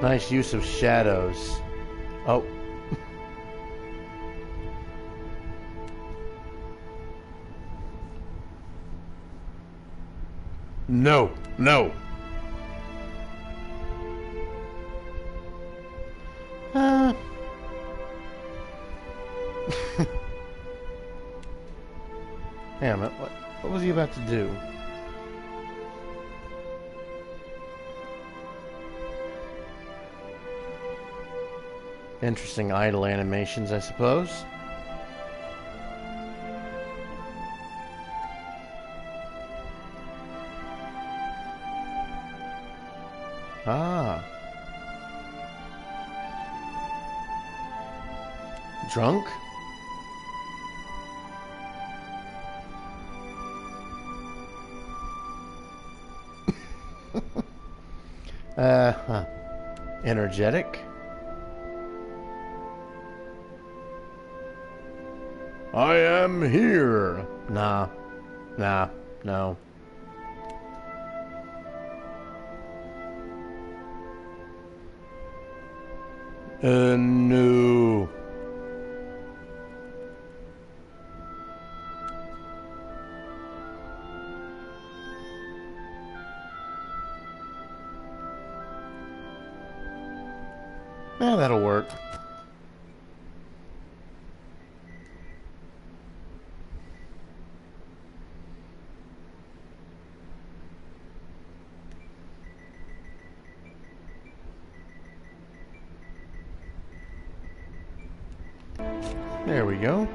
Nice use of shadows. Oh. No, no. Damn it, what was he about to do? Interesting idle animations, I suppose. Ah. Drunk? Energetic? I am here. Nah, no. No. Yeah, that'll work. There we go.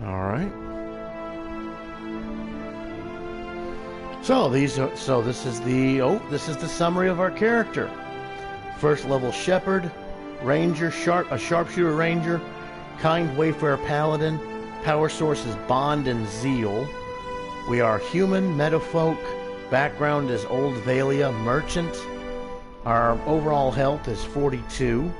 All right. So this is the summary of our character. First level shepherd, ranger, a sharpshooter ranger, kind wayfarer paladin, power source is bond and zeal. We are human, metafolk, background is Old Valia, merchant. Our overall health is 42.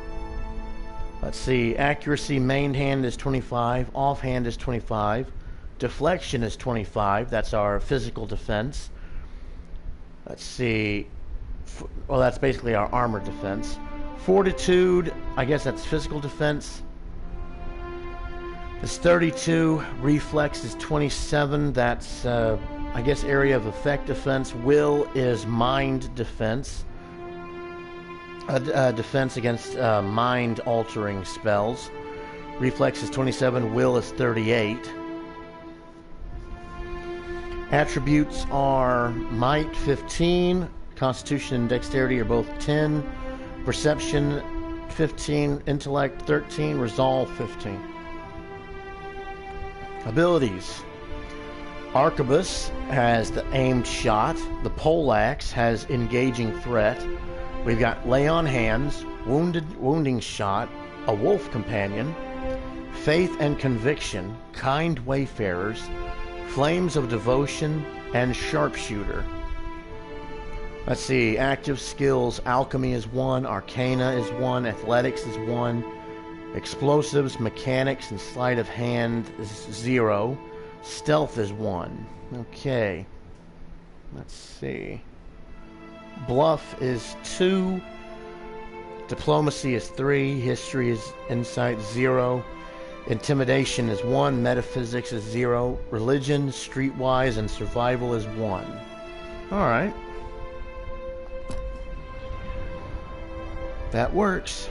Let's see, accuracy main hand is 25, offhand is 25, deflection is 25, that's our physical defense. Let's see, well, that's basically our armor defense. Fortitude, I guess that's physical defense. It's 32, reflex is 27, that's I guess area of effect defense. Will is mind defense. Defense against mind-altering spells. Reflex is 27, will is 38. Attributes are might 15, constitution and dexterity are both 10, perception 15, intellect 13, resolve 15. Abilities. Arquebus has the aimed shot. The poleaxe has engaging threat. We've got lay on hands, wounding shot, a wolf companion, faith and conviction, kind wayfarers, flames of devotion, and sharpshooter. Let's see, active skills, alchemy is 1, arcana is 1, athletics is 1, explosives, mechanics, and sleight of hand is 0, stealth is 1. Okay, let's see. Bluff is 2, diplomacy is 3, history is insight 0, intimidation is 1, metaphysics is 0, religion, streetwise, and survival is 1. Alright. That works.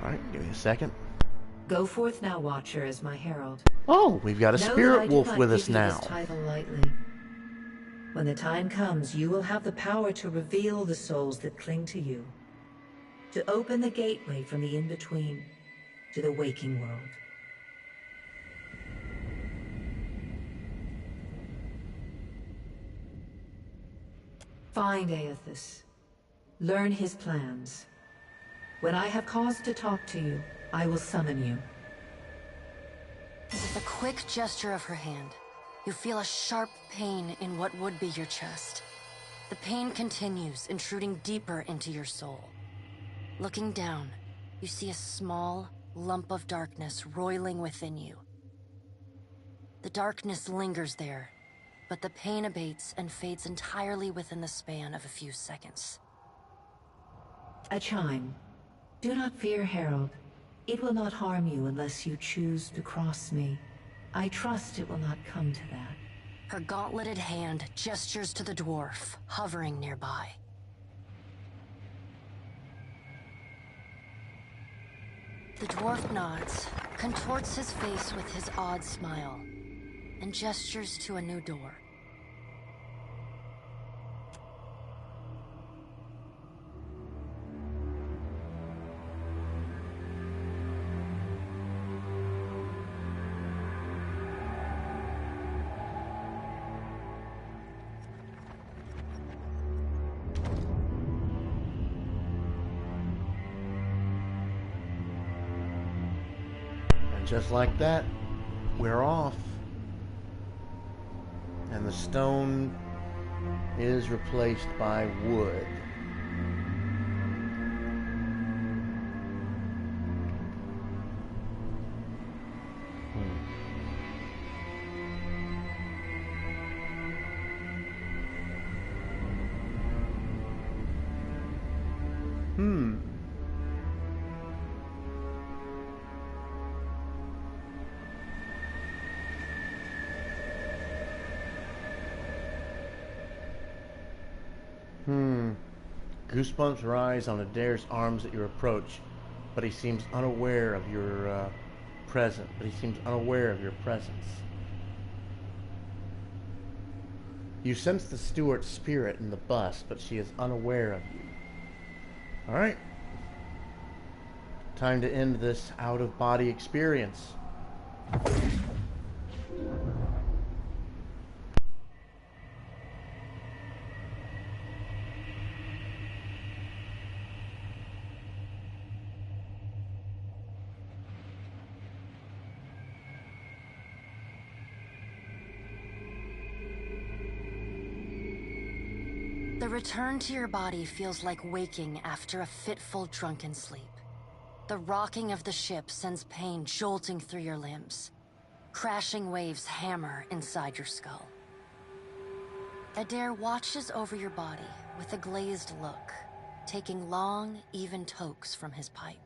Alright, give me a second. Go forth now, Watcher, as my herald. Oh, we've got a spirit wolf with us now. This title lightly. When the time comes, you will have the power to reveal the souls that cling to you, to open the gateway from the in-between to the waking world. Find Aethys. Learn his plans. When I have cause to talk to you, I will summon you. With a quick gesture of her hand, you feel a sharp pain in what would be your chest. The pain continues, intruding deeper into your soul. Looking down, you see a small lump of darkness roiling within you. The darkness lingers there, but the pain abates and fades entirely within the span of a few seconds. A chime. Do not fear, Herald. It will not harm you unless you choose to cross me. I trust it will not come to that. Her gauntleted hand gestures to the dwarf, hovering nearby. The dwarf nods, contorts his face with his odd smile, and gestures to a new door. Just like that, we're off. And the stone is replaced by wood. Goosebumps rise on Adair's arms at your approach, but he seems unaware of your presence. You sense the steward's spirit in the bus, but she is unaware of you. All right. Time to end this out-of-body experience. The return to your body feels like waking after a fitful drunken sleep. The rocking of the ship sends pain jolting through your limbs. Crashing waves hammer inside your skull. Adair watches over your body with a glazed look, taking long, even tokes from his pipe.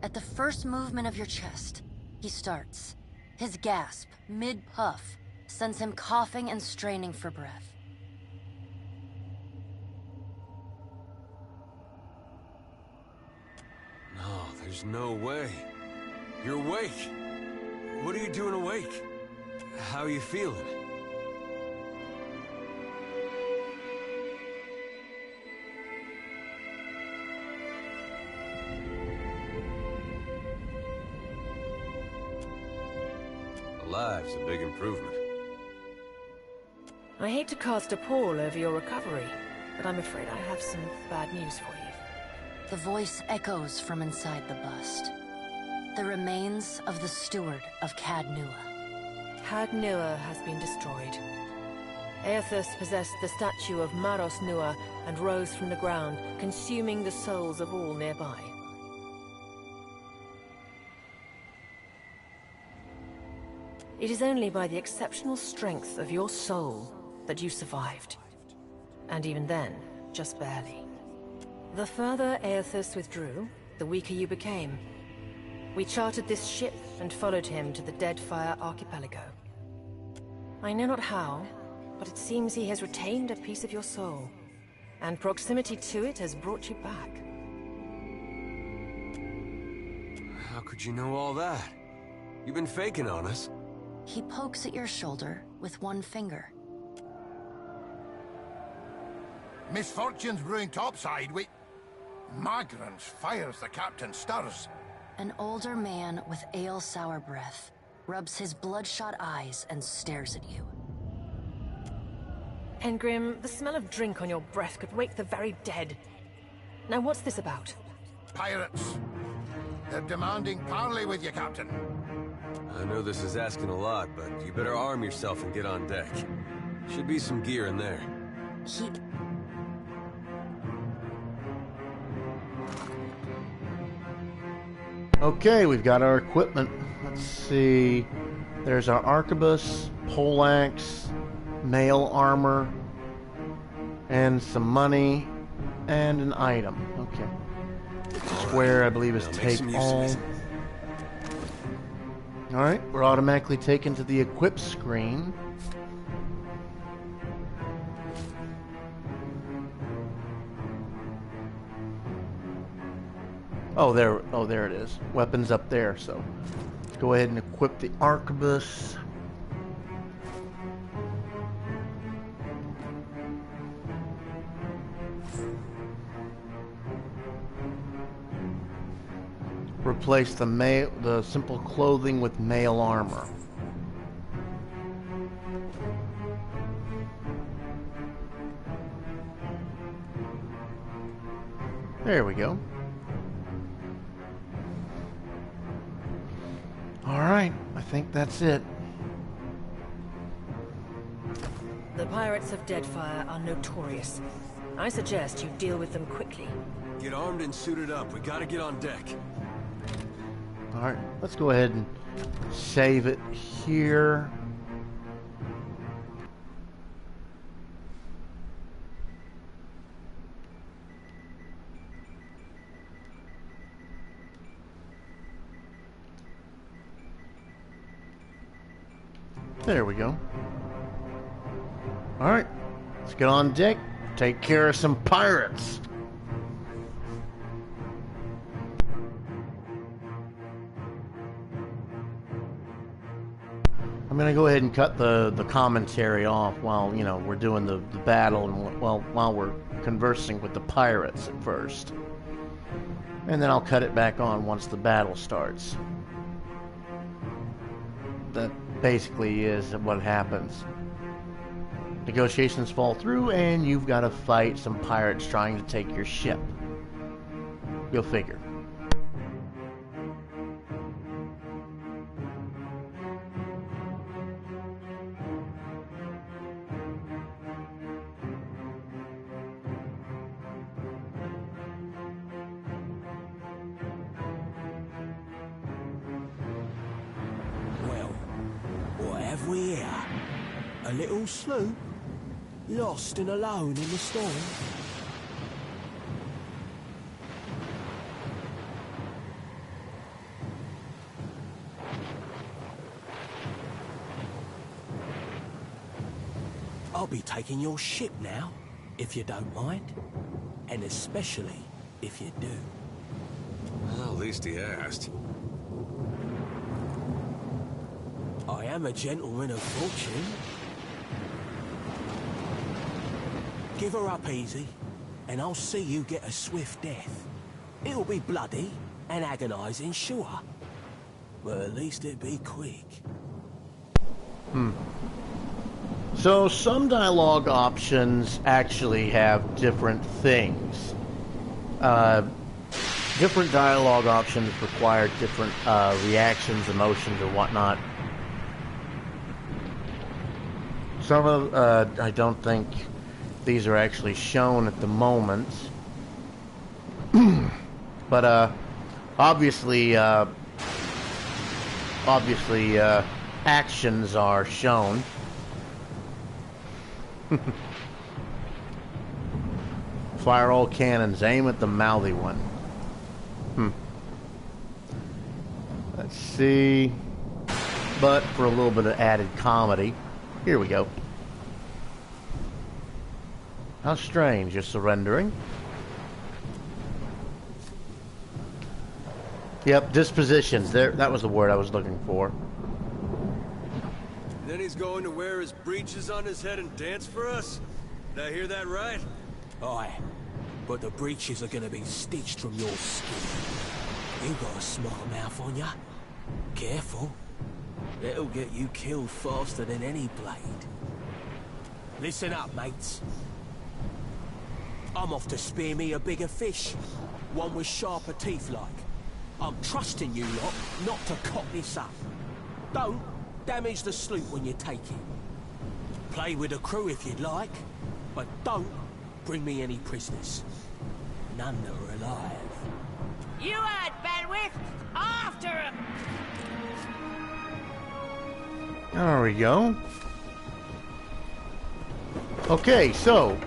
At the first movement of your chest, he starts. His gasp, mid-puff, sends him coughing and straining for breath. There's no way. You're awake. What are you doing awake? How are you feeling? Alive's a big improvement. I hate to cast a pall over your recovery, but I'm afraid I have some bad news for you. The voice echoes from inside the bust. The remains of the steward of Cad Nua. Cad Nua has been destroyed. Aethys possessed the statue of Maros Nua and rose from the ground, consuming the souls of all nearby. It is only by the exceptional strength of your soul that you survived. And even then, just barely. The further Aethys withdrew, the weaker you became. We chartered this ship and followed him to the Deadfire archipelago. I know not how, but it seems he has retained a piece of your soul, and proximity to it has brought you back. How could you know all that? You've been faking on us. He pokes at your shoulder with one finger. Misfortune's brewing topside. Magrans fires the captain stirs. An older man with ale-sour breath rubs his bloodshot eyes and stares at you. Engrim, the smell of drink on your breath could wake the very dead. Now what's this about? Pirates. They're demanding parley with you, Captain. I know this is asking a lot, but you better arm yourself and get on deck. Should be some gear in there. Okay, we've got our equipment. Let's see. There's our arquebus, poleaxe, mail armor, and some money, and an item. Okay. Square, I believe, is take all. Alright, we're automatically taken to the equip screen. Oh, there it is. Weapons up there, so let's go ahead and equip the arquebus. Replace the simple clothing with mail armor. There we go. Alright, I think that's it. The pirates of Deadfire are notorious. I suggest you deal with them quickly. Get armed and suited up. We gotta get on deck. Alright, let's go ahead and save it here. There we go. Alright, let's get on deck, take care of some pirates. I'm gonna go ahead and cut the commentary off while, you know, we're doing the battle and while we're conversing with the pirates at first. And then I'll cut it back on once the battle starts. That basically is what happens. Negotiations fall through and you've got to fight some pirates trying to take your ship. Go figure. We here? A little sloop? Lost and alone in the storm? I'll be taking your ship now, if you don't mind. And especially if you do. Well, at least he asked. I am a gentleman of fortune. Give her up easy, and I'll see you get a swift death. It'll be bloody and agonizing, sure. But at least it'll be quick. So some dialogue options actually have different things. Different dialogue options require different reactions, emotions, or whatnot. Some of I don't think these are actually shown at the moment, but obviously actions are shown. Fire all cannons, aim at the mouthy one. Let's see. But for a little bit of added comedy, here we go. How strange, you're surrendering. Yep, dispositions. There, that was the word I was looking for. Then he's going to wear his breeches on his head and dance for us? Did I hear that right? Aye, but the breeches are gonna be stitched from your skin. You got a smart mouth on ya. Careful. It'll get you killed faster than any blade. Listen up, mates. I'm off to spear me a bigger fish. One with sharper teeth like. I'm trusting you lot not to cock this up. Don't damage the sloop when you take it. Play with the crew if you'd like, but don't bring me any prisoners. None that are alive. You heard, Benwick! After him! There we go. Okay, so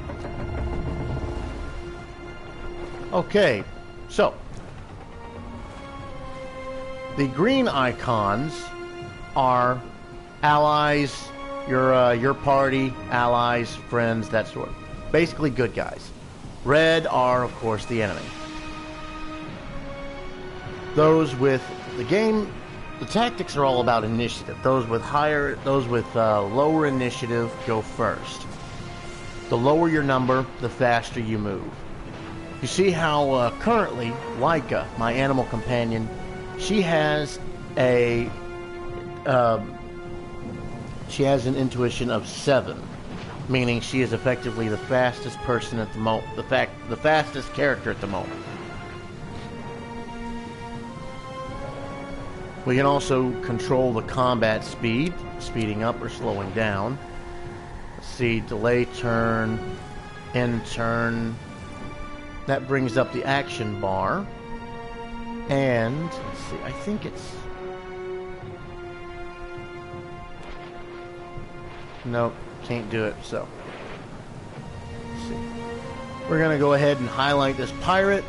the green icons are allies, your party, allies, friends, that sort. Basically good guys. Red are, of course, the enemy. Those with the game, the tactics are all about initiative. Those with lower initiative go first. The lower your number, the faster you move. You see how currently Laika, my animal companion, she has an intuition of 7, meaning she is effectively the fastest person at the moment, the fastest character at the moment. We can also control the combat speed, speeding up or slowing down. Let's see, delay turn, end turn. That brings up the action bar. And, let's see, I think it's... Nope, can't do it, so... Let's see. We're going to go ahead and highlight this pirate.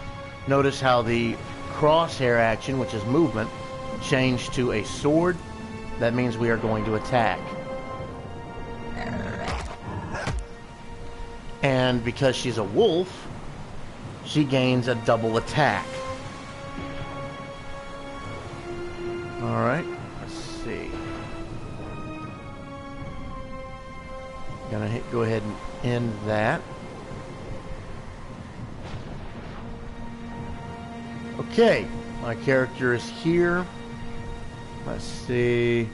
Notice how the crosshair action, which is movement, changed to a sword. That means we are going to attack. And because she's a wolf, she gains a double attack. Alright, let's see. Gonna go ahead and end that. Okay, my character is here. Let's see.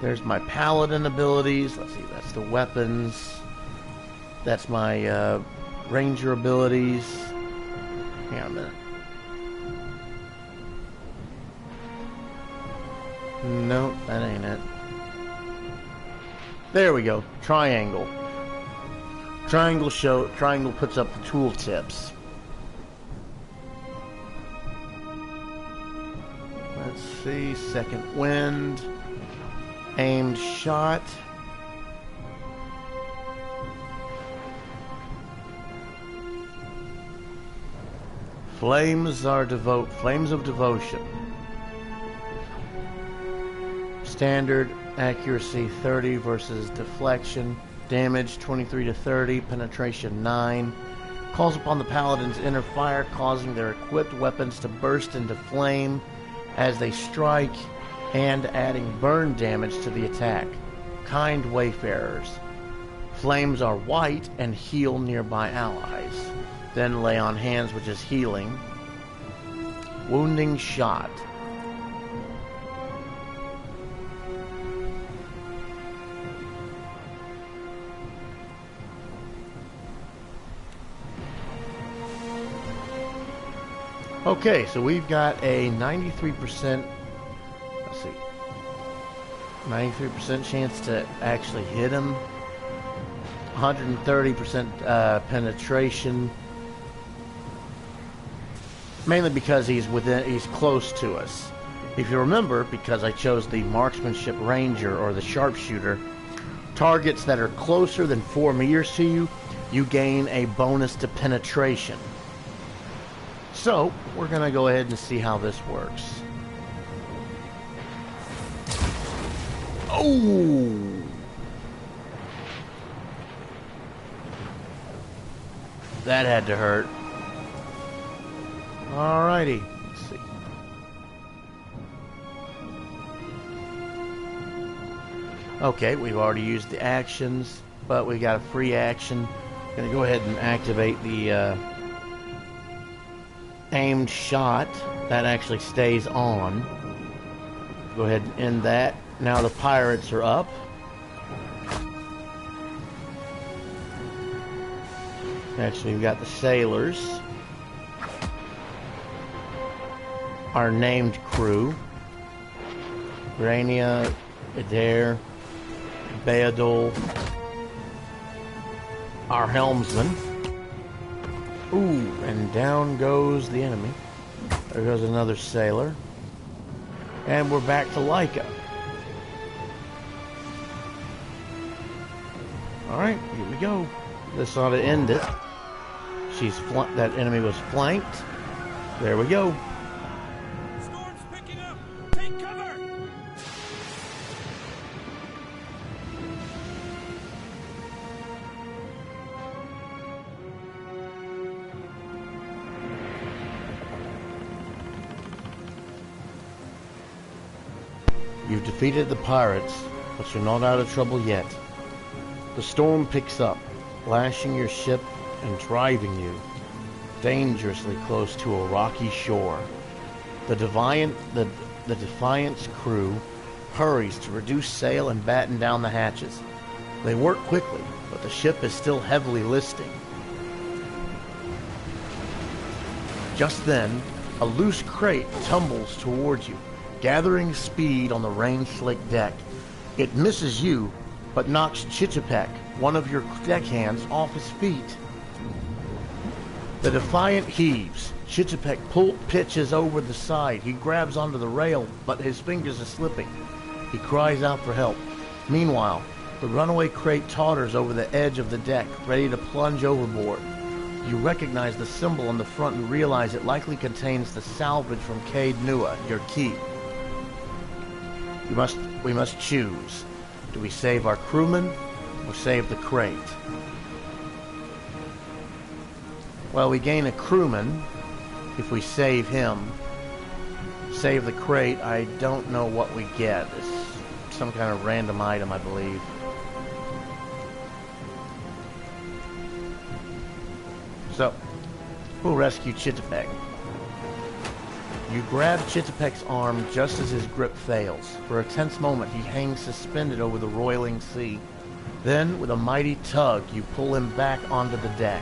There's my paladin abilities. Let's see, that's the weapons. That's my ranger abilities. Hang on a minute. Nope, that ain't it. There we go. Triangle. Triangle puts up the tooltips. Let's see, second wind. Aimed shot. Flames of devotion. Standard accuracy 30 versus deflection Damage 23 to 30, penetration 9. Calls upon the paladin's inner fire, causing their equipped weapons to burst into flame as they strike, and adding burn damage to the attack. Kind Wayfarers. Flames are white and heal nearby allies. Then lay on hands, which is healing. Wounding Shot. Okay, so we've got a 93%, let's see, 93% chance to actually hit him, 130% penetration, mainly because he's close to us. If you remember, because I chose the Marksmanship Ranger or the Sharpshooter, targets that are closer than 4 meters to you, you gain a bonus to penetration. So, we're going to go ahead and see how this works. Oh! That had to hurt. Alrighty. Let's see. Okay, we've already used the actions, but we got a free action. Going to go ahead and activate the aimed shot. That actually stays on. Go ahead and end that. Now the pirates are up. Actually, we've got the sailors. Our named crew. Grania, Adair, Beadol. Our helmsman. Ooh, and down goes the enemy. There goes another sailor. And we're back to Laika. Alright, here we go. This ought to end it. That enemy was flanked. There we go. Storm's picking up! Take cover! You've defeated the pirates, but you're not out of trouble yet. The storm picks up, lashing your ship and driving you dangerously close to a rocky shore. The Defiant's crew hurries to reduce sail and batten down the hatches. They work quickly, but the ship is still heavily listing. Just then, a loose crate tumbles towards you, gathering speed on the rain-slicked deck. It misses you, but knocks Chichipek, one of your deckhands, off his feet. The Defiant heaves. Chichipek pitches over the side. He grabs onto the rail, but his fingers are slipping. He cries out for help. Meanwhile, the runaway crate totters over the edge of the deck, ready to plunge overboard. You recognize the symbol on the front and realize it likely contains the salvage from Cade Nua, your key. We must choose. Do we save our crewman or save the crate? Well, we gain a crewman if we save him. Save the crate, I don't know what we get. It's some kind of random item, I believe. So, we'll rescue Chittipek. You grab Chittipek's arm just as his grip fails. For a tense moment, he hangs suspended over the roiling sea. Then, with a mighty tug, you pull him back onto the deck.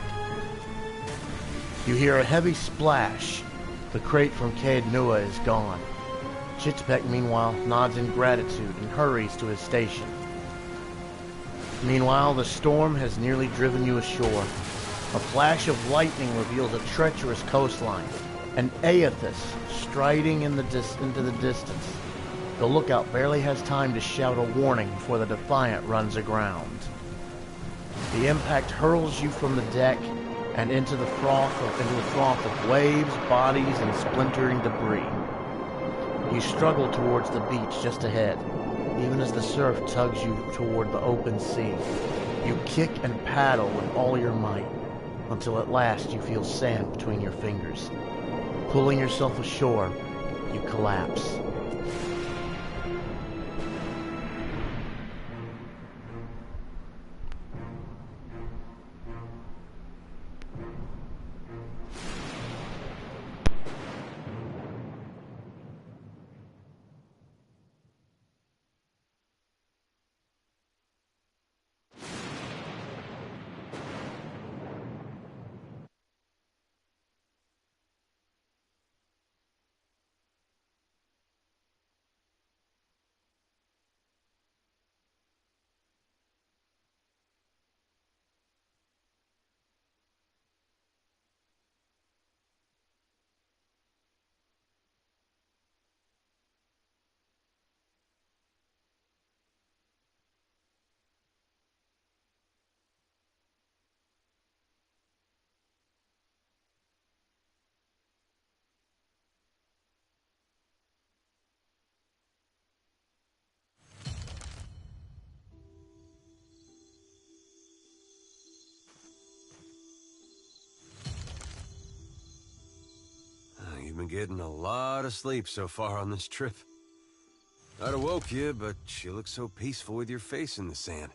You hear a heavy splash. The crate from Cade Nua is gone. Chittipek, meanwhile, nods in gratitude and hurries to his station. Meanwhile, the storm has nearly driven you ashore. A flash of lightning reveals a treacherous coastline, and Aethys striding into the distance. The lookout barely has time to shout a warning before the Defiant runs aground. The impact hurls you from the deck and into the froth of waves, bodies, and splintering debris. You struggle towards the beach just ahead. even as the surf tugs you toward the open sea. You kick and paddle with all your might, until at last you feel sand between your fingers. Pulling yourself ashore, you collapse. You've been getting a lot of sleep so far on this trip. I'd have woke you, but you look so peaceful with your face in the sand.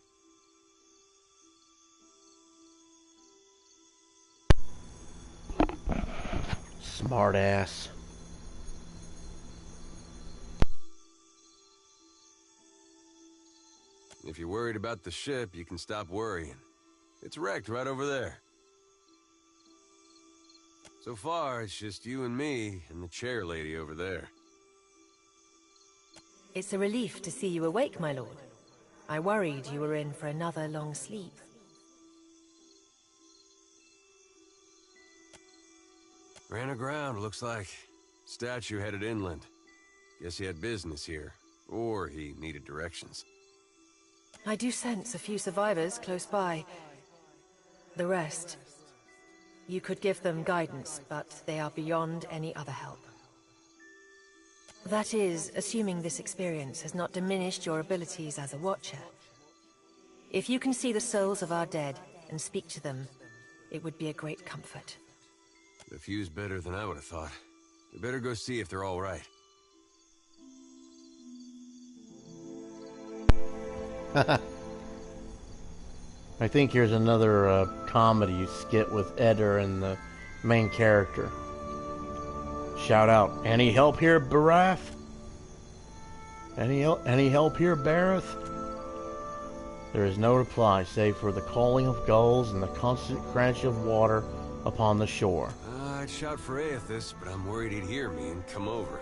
Smart ass. If you're worried about the ship, you can stop worrying. It's wrecked right over there. So far, it's just you and me and the chair lady over there. It's a relief to see you awake, my lord. I worried you were in for another long sleep. Ran aground, looks like. Statue headed inland. Guess he had business here. Or he needed directions. I do sense a few survivors close by. The rest... You could give them guidance, but they are beyond any other help. That is, assuming this experience has not diminished your abilities as a watcher. If you can see the souls of our dead and speak to them, it would be a great comfort. The view's better than I would have thought. We better go see if they're all right. I think here's another comedy skit with Eder and the main character. Shout out, any help here, Barath? Any help here, Bareth? There is no reply, save for the calling of gulls and the constant crunch of water upon the shore. I'd shout for Aethys, but I'm worried he'd hear me and come over.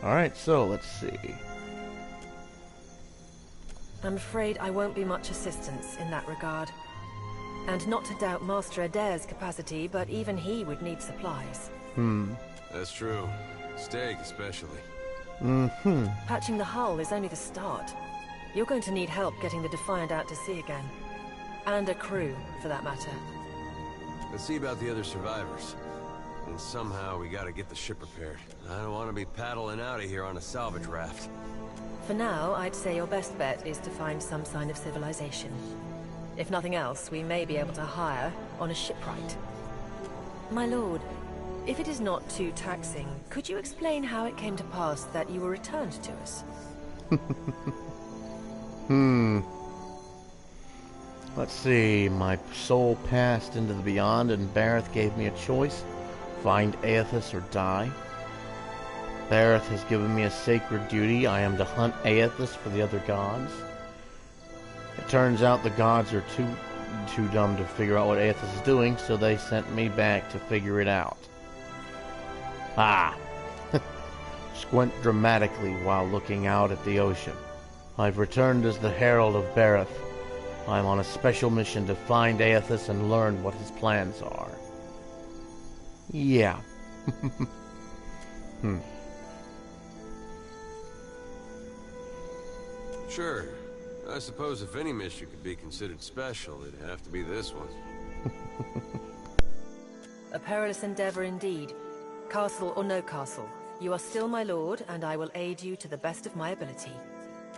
Alright, so let's see. I'm afraid I won't be much assistance in that regard. And not to doubt Master Adair's capacity, but even he would need supplies. That's true. Steak, especially. Patching the hull is only the start. You're going to need help getting the Defiant out to sea again. And a crew, for that matter. Let's see about the other survivors. And somehow we gotta get the ship repaired. I don't want to be paddling out of here on a salvage raft. For now, I'd say your best bet is to find some sign of civilization. If nothing else, we may be able to hire on a shipwright. My lord, if it is not too taxing, could you explain how it came to pass that you were returned to us? Let's see, my soul passed into the beyond and Bareth gave me a choice. Find Aethys or die. Bareth has given me a sacred duty. I am to hunt Aethys for the other gods. It turns out the gods are too dumb to figure out what Aethys is doing, so they sent me back to figure it out. Squint dramatically while looking out at the ocean. I've returned as the herald of Bareth. I'm on a special mission to find Aethys and learn what his plans are. Yeah. Sure. I suppose if any mission could be considered special, it'd have to be this one. A perilous endeavor indeed. Castle or no castle, you are still my lord, and I will aid you to the best of my ability.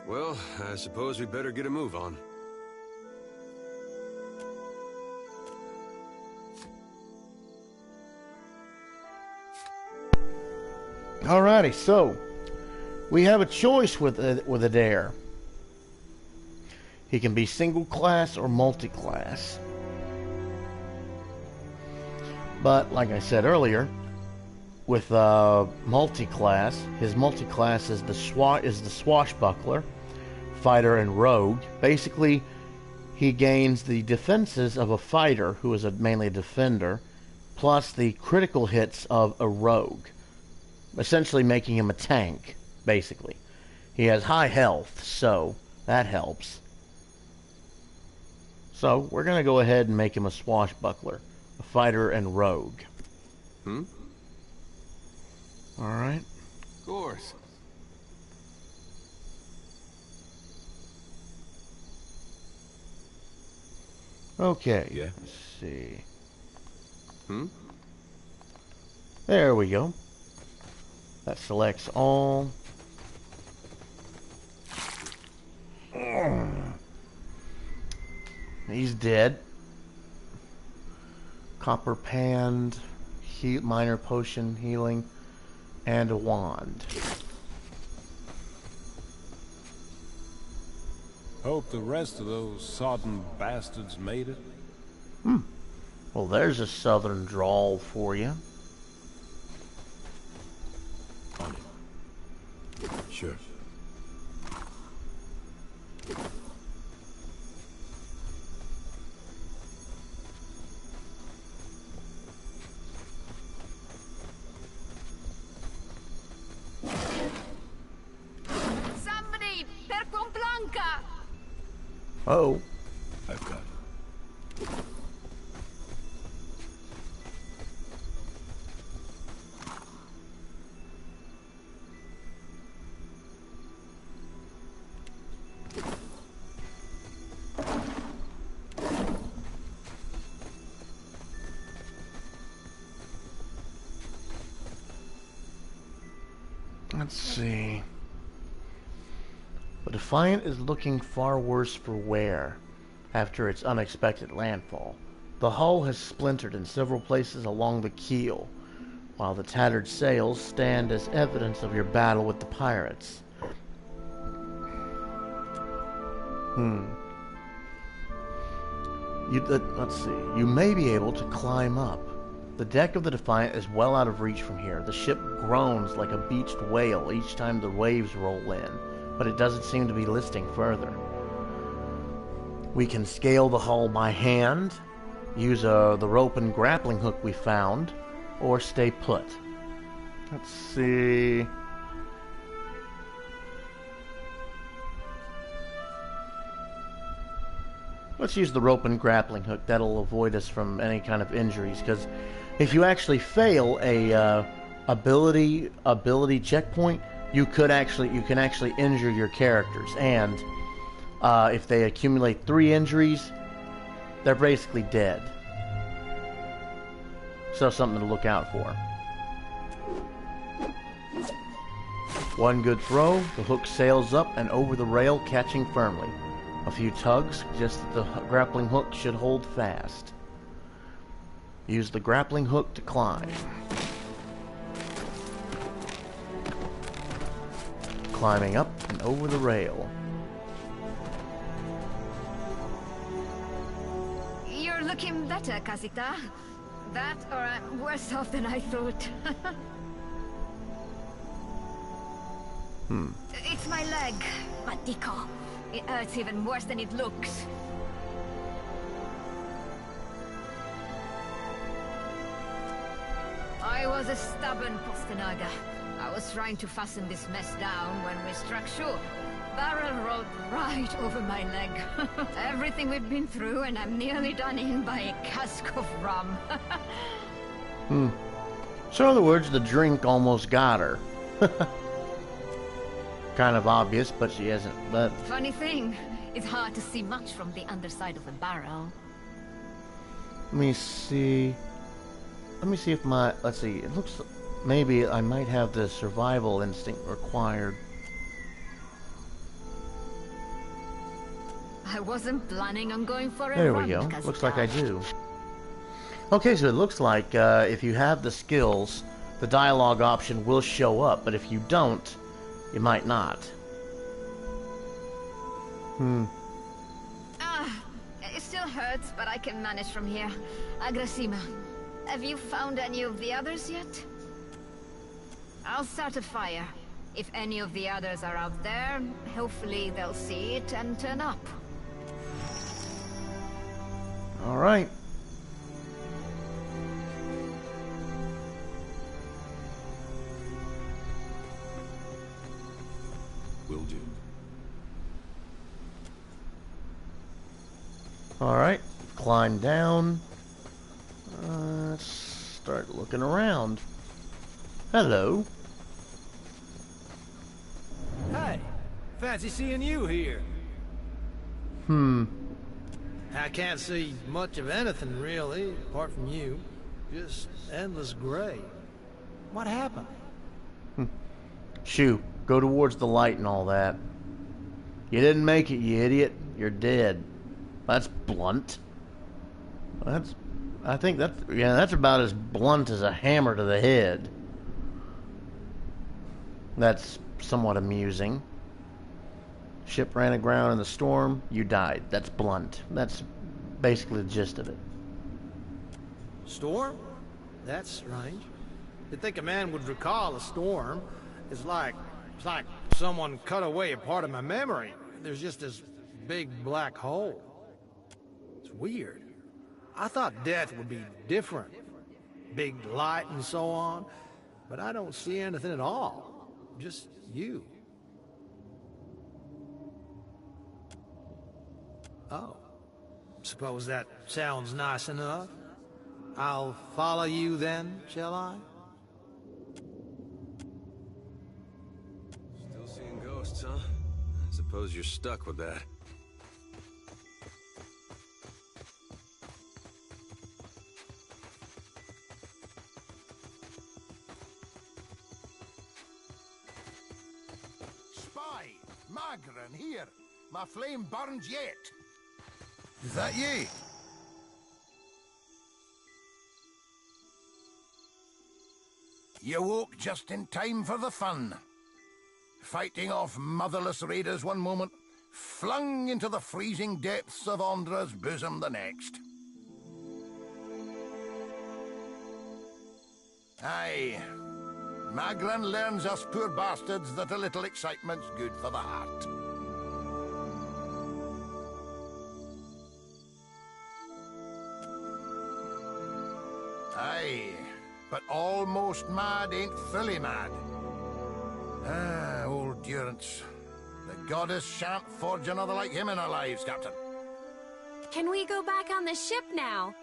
Well, I suppose we better get a move on. Alrighty, so we have a choice with Adair. He can be single class or multi-class. But like I said earlier, with multi-class, his multi-class is the swashbuckler, fighter, and rogue. Basically, he gains the defenses of a fighter, who is mainly a defender, plus the critical hits of a rogue, essentially making him a tank, basically. He has high health, so that helps. So, we're going to go ahead and make him a swashbuckler, a fighter, and rogue. Alright. Of course. Okay. Yeah. Let's see. There we go. That selects all. He's dead. Copper panned, minor potion healing, and a wand. Hope the rest of those sodden bastards made it. Well, there's a southern drawl for you. On it. Sure. Somebody, per con Blanca! Oh. I've got it. Let's see. The Defiant is looking far worse for wear after its unexpected landfall. The hull has splintered in several places along the keel, while the tattered sails stand as evidence of your battle with the pirates. Let's see. You may be able to climb up. The deck of the Defiant is well out of reach from here. The ship groans like a beached whale each time the waves roll in, but it doesn't seem to be listing further. We can scale the hull by hand, use the rope and grappling hook we found, or stay put. Let's see. Let's use the rope and grappling hook. That'll avoid us from any kind of injuries, because if you actually fail a ability checkpoint, you can actually injure your characters, and if they accumulate 3 injuries, they're basically dead. So something to look out for. One good throw, the hook sails up and over the rail, catching firmly. A few tugs suggest that the grappling hook should hold fast. Use the grappling hook to climb. Climbing up and over the rail. You're looking better, Casita. That, or I'm worse off than I thought. It's my leg, Matico. It hurts even worse than it looks. I was a stubborn Postanaga. I was trying to fasten this mess down when we struck shore. Barrel rolled right over my leg. Everything we've been through, and I'm nearly done in by a cask of rum. So in other words, the drink almost got her. kind of obvious, but she hasn't. But Funny thing, it's hard to see much from the underside of the barrel. let me see. Let me see if my. Let's see. It looks. Maybe I might have the survival instinct required. I wasn't planning on going for a There run. we go. Looks like I do. Okay, so it looks like if you have the skills, the dialogue option will show up, but if you don't, it might not. It still hurts, but I can manage from here. Agrasima, have you found any of the others yet? I'll start a fire. If any of the others are out there, hopefully they'll see it and turn up. All right. Will do. All right. Climb down. Let's start looking around. Hello. Hey, fancy seeing you here. I can't see much of anything, really, apart from you. Just endless gray. What happened? Shoo. Go towards the light and all that. You didn't make it, you idiot. You're dead. That's blunt. I think that's about as blunt as a hammer to the head. That's somewhat amusing. Ship ran aground in the storm. You died. That's blunt. That's basically the gist of it. Storm? That's strange. You'd think a man would recall a storm. It's like someone cut away a part of my memory. There's just this big black hole. It's weird. I thought death would be different. Big light and so on. But I don't see anything at all. Just you. Oh. Suppose that sounds nice enough. I'll follow you then, shall I? Still seeing ghosts, huh? I suppose you're stuck with that. Spy! Magran, here! My flame burns yet! Is that ye? You woke just in time for the fun. Fighting off motherless raiders one moment, flung into the freezing depths of Ondra's bosom the next. Aye. Magran learns us poor bastards that a little excitement's good for the heart. Aye, but almost mad ain't fully mad. Ah, old Durance. The goddess shan't forge another like him in our lives, Captain. Can we go back on the ship now?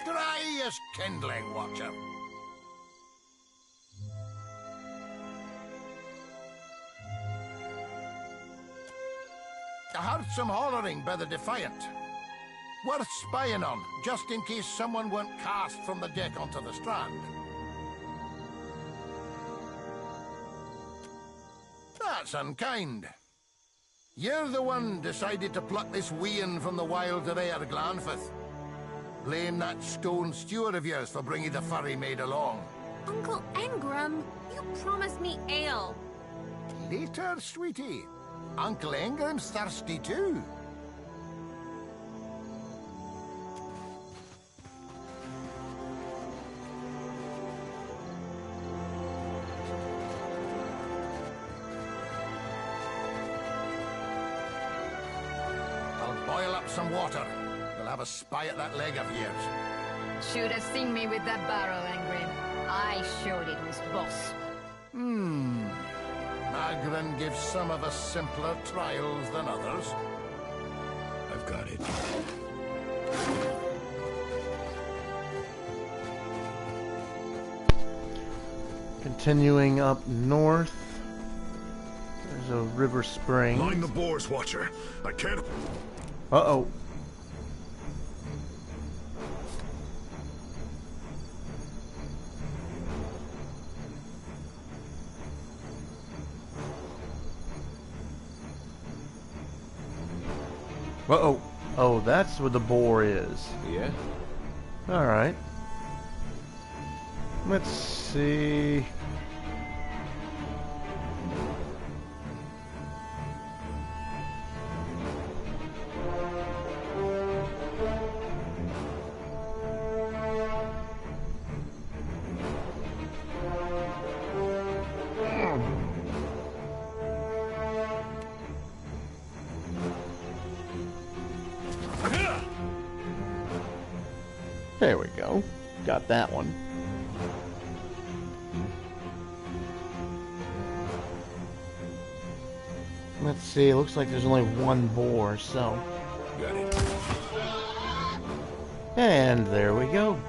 Dry as kindling, Watcher. I heard some hollering by the Defiant. Worth spying on, just in case someone went cast from the deck onto the strand. That's unkind. You're the one decided to pluck this wean from the wilds of Aer Glanfith. Blame that stone steward of yours for bringing the furry maid along. Uncle Engram, you promised me ale. Later, sweetie. Uncle Engram's thirsty too. I'll boil up some water. We'll have a spy at that leg of yours. Should have seen me with that barrel, Engrim. I showed it was boss. Grin gives some of us simpler trials than others. I've got it. Continuing up north, there's a river spring. Mind the boars, Watcher. I can't... Uh-oh. Uh-oh. Oh, that's where the boar is. Yeah? Alright. Let's see... There we go. Got that one. Let's see, it looks like there's only one boar, so... Got it. And there we go.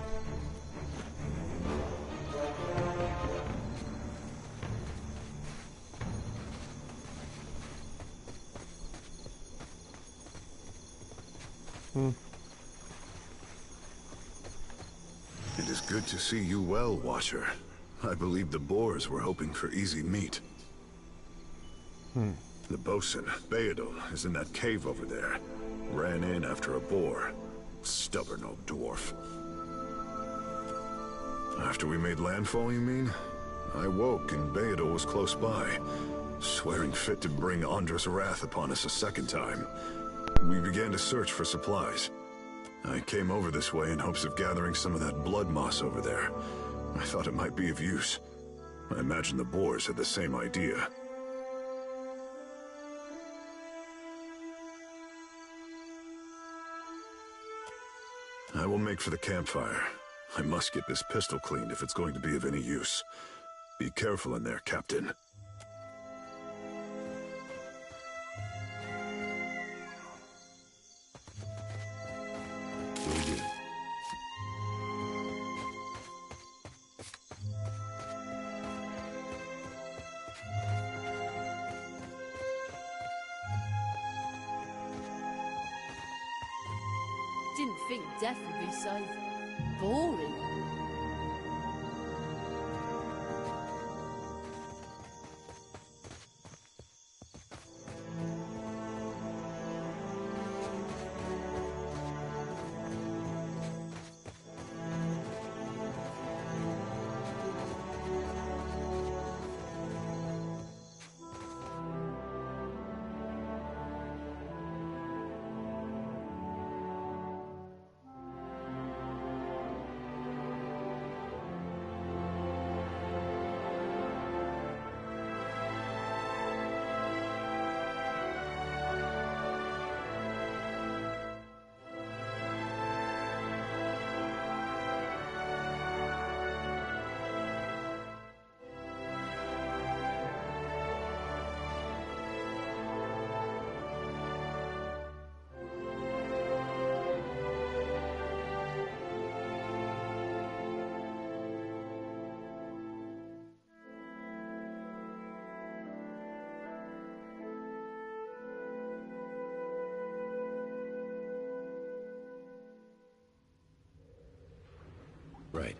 It is good to see you well, Watcher. I believe the boars were hoping for easy meat. The bosun, Beadle, is in that cave over there. Ran in after a boar. Stubborn old dwarf. After we made landfall, you mean? I woke and Beadle was close by, swearing fit to bring Andra's wrath upon us a second time. We began to search for supplies. I came over this way in hopes of gathering some of that blood moss over there. I thought it might be of use. I imagine the boars had the same idea. I will make for the campfire. I must get this pistol cleaned if it's going to be of any use. Be careful in there, Captain. Didn't think death would be so boring. Right.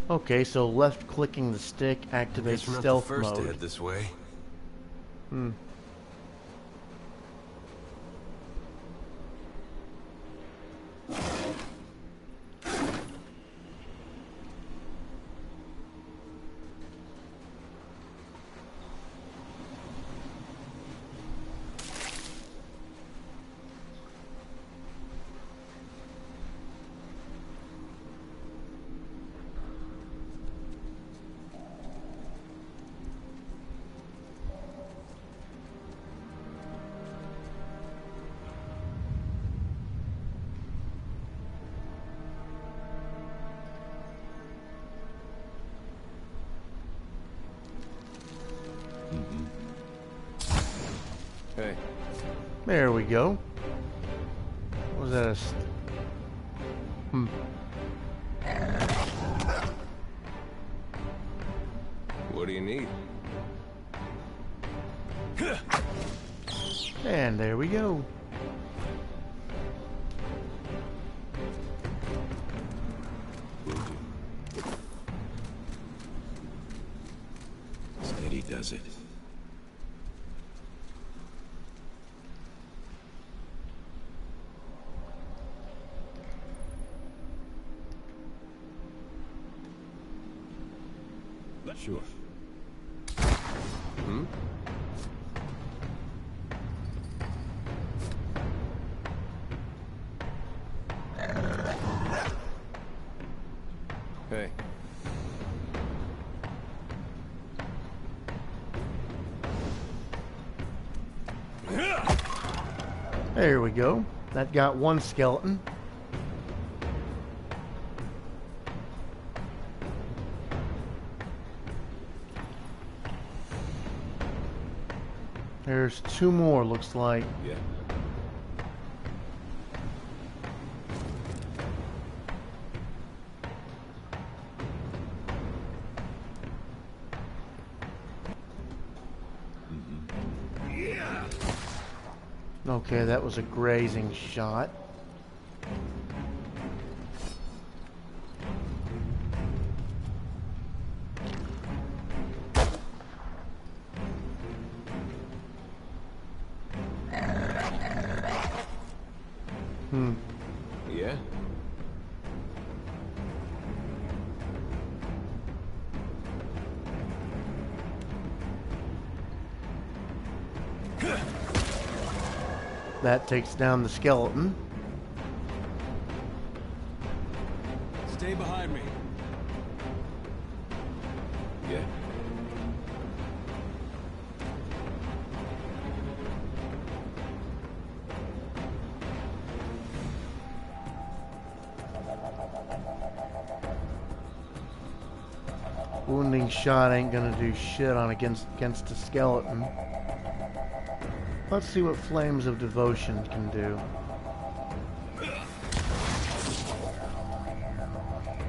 Okay, so left clicking the stick activates Guess we're not stealth the first mode. to head this way. Hey. There we go. What was that? What do you need? And there we go. Steady does it. Sure. Hmm? Hey. There we go. That got one skeleton. There's two more, looks like. Yeah. Okay, that was a grazing shot. Yeah? That takes down the skeleton. Stay behind me. Yeah. Wounding shot ain't gonna do shit on against a skeleton. Let's see what Flames of Devotion can do.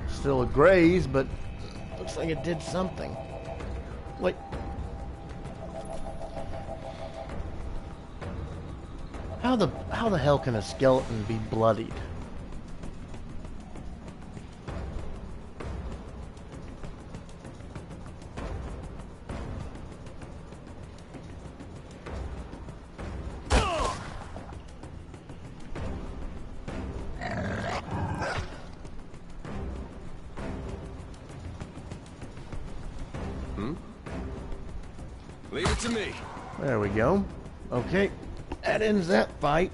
Still a graze, but looks like it did something. Like, how the hell can a skeleton be bloodied? Leave it to me. There we go. Okay, that ends that fight.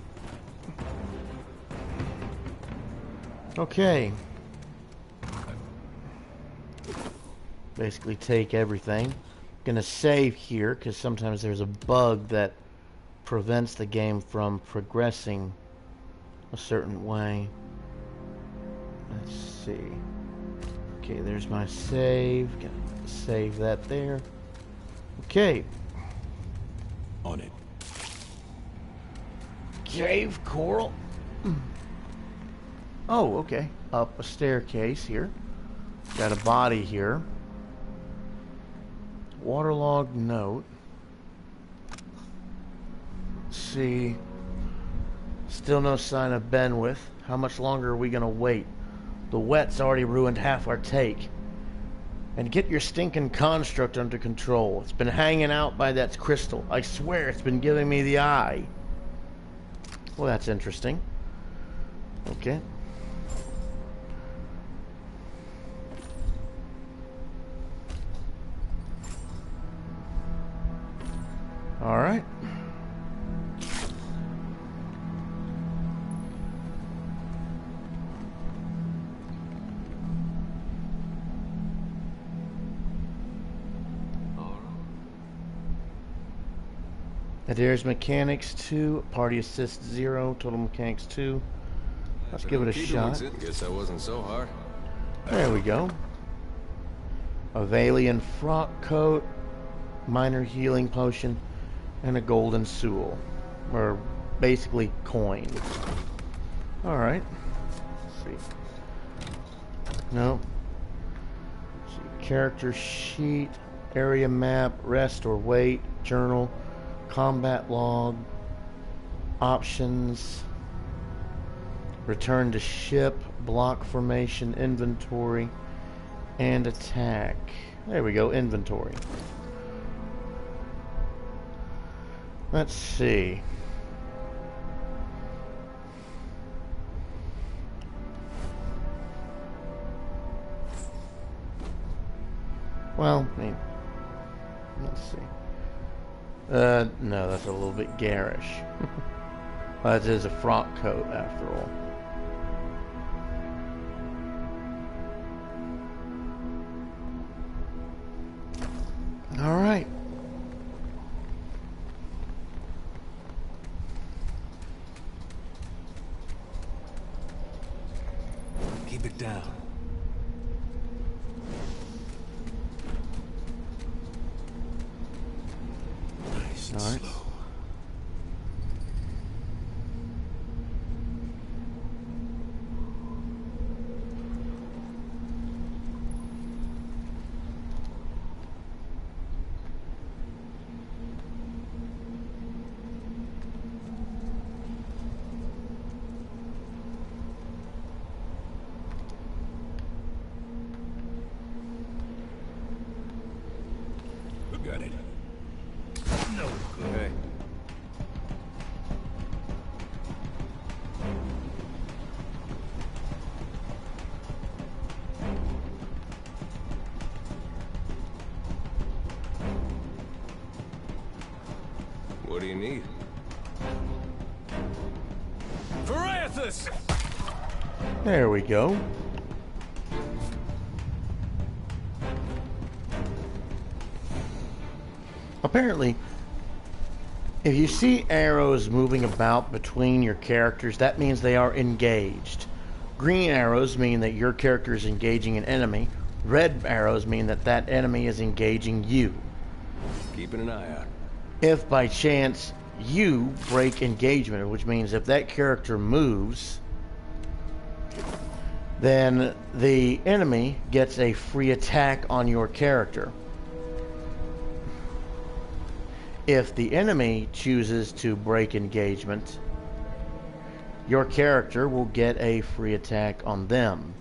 Okay. Basically take everything. Gonna save here because sometimes there's a bug that prevents the game from progressing a certain way. Let's see. Okay, there's my save. Gonna save that there. Okay. On it. Cave coral. Oh, okay. Up a staircase here. Got a body here. Waterlogged note. Let's see. Still no sign of Benwith. How much longer are we gonna wait? The wet's already ruined half our take. And get your stinking construct under control. It's been hanging out by that crystal. I swear it's been giving me the eye. Well, that's interesting. Okay. All right. Adair's Mechanics 2, Party Assist 0, Total Mechanics 2. Let's give it a shot. Guess that wasn't so hard. There we go. A Valian Frock Coat, Minor Healing Potion, And a golden Sewell. Or basically coin. Alright. Let's see. No. Let's see. Character sheet. Area map. Rest or wait. Journal. Combat log. Options. Return to ship. Block formation. Inventory. And attack. There we go. Inventory. Let's see. Well, I mean, let's see. No, that's a little bit garish. That is a frock coat, after all. All right. Keep it down. Nice and slow. Got it. No. Okay. What do you need? Varathus! There we go. Apparently, if you see arrows moving about between your characters, that means they are engaged. Green arrows mean that your character is engaging an enemy. Red arrows mean that that enemy is engaging you. Keeping an eye out. If by chance you break engagement, which means if that character moves, then the enemy gets a free attack on your character. If the enemy chooses to break engagement, your character will get a free attack on them.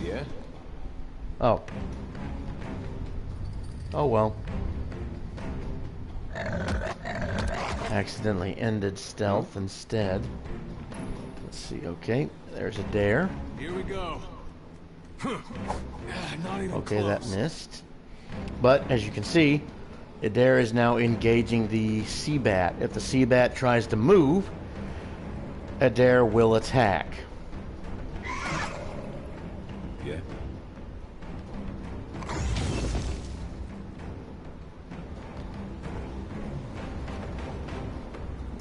Yeah? Oh. Oh well. Accidentally ended stealth instead. Let's see, okay. There's a dare. Here we go. Not even Okay, close. that missed. But as you can see, Adair is now engaging the Seabat. If the Seabat tries to move, Adair will attack. Yeah.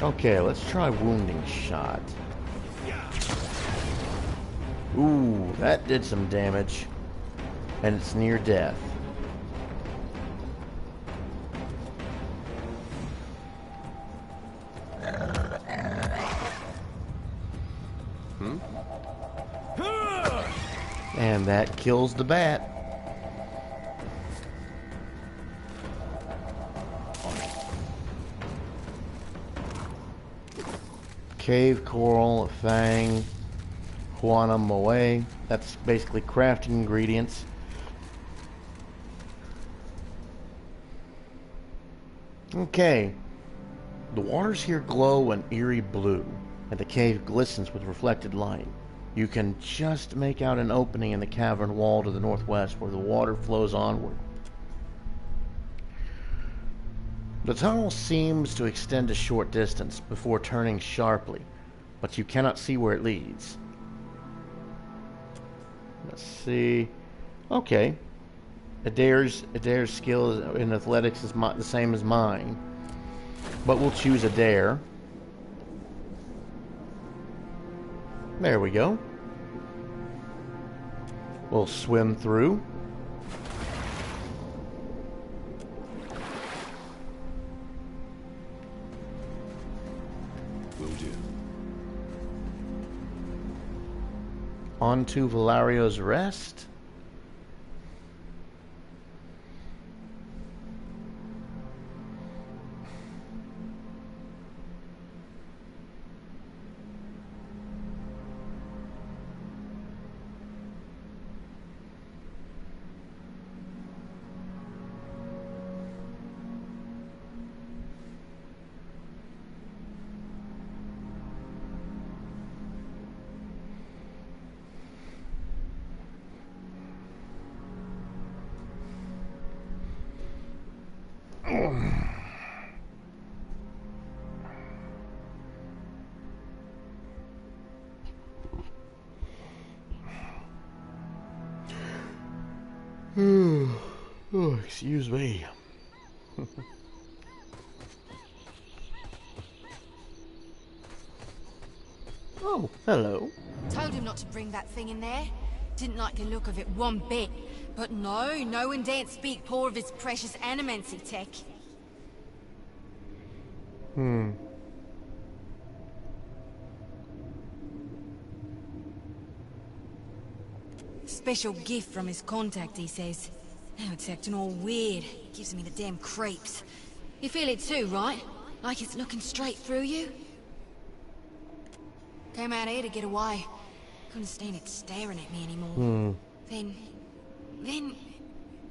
Okay, let's try wounding shot. Ooh, that did some damage. And it's near death. And that kills the bat. Cave coral, a fang, Juana Moe. That's basically crafting ingredients. Okay. The waters here glow an eerie blue, and the cave glistens with reflected light. You can just make out an opening in the cavern wall to the northwest where the water flows onward. The tunnel seems to extend a short distance before turning sharply, but you cannot see where it leads. Let's see. Okay. Adair's skill in athletics is the same as mine, but we'll choose Adair. There we go. We'll swim through. Will do. On to Valario's Rest. Oh, excuse me. Oh, hello. Told him not to bring that thing in there. Didn't like the look of it one bit. But no one daren't speak poor of his precious animancy tech. Special gift from his contact, he says. Now it's acting all weird. Gives me the damn creeps. You feel it too, right? Like it's looking straight through you? Came out here to get away. Couldn't stand it staring at me anymore. Then...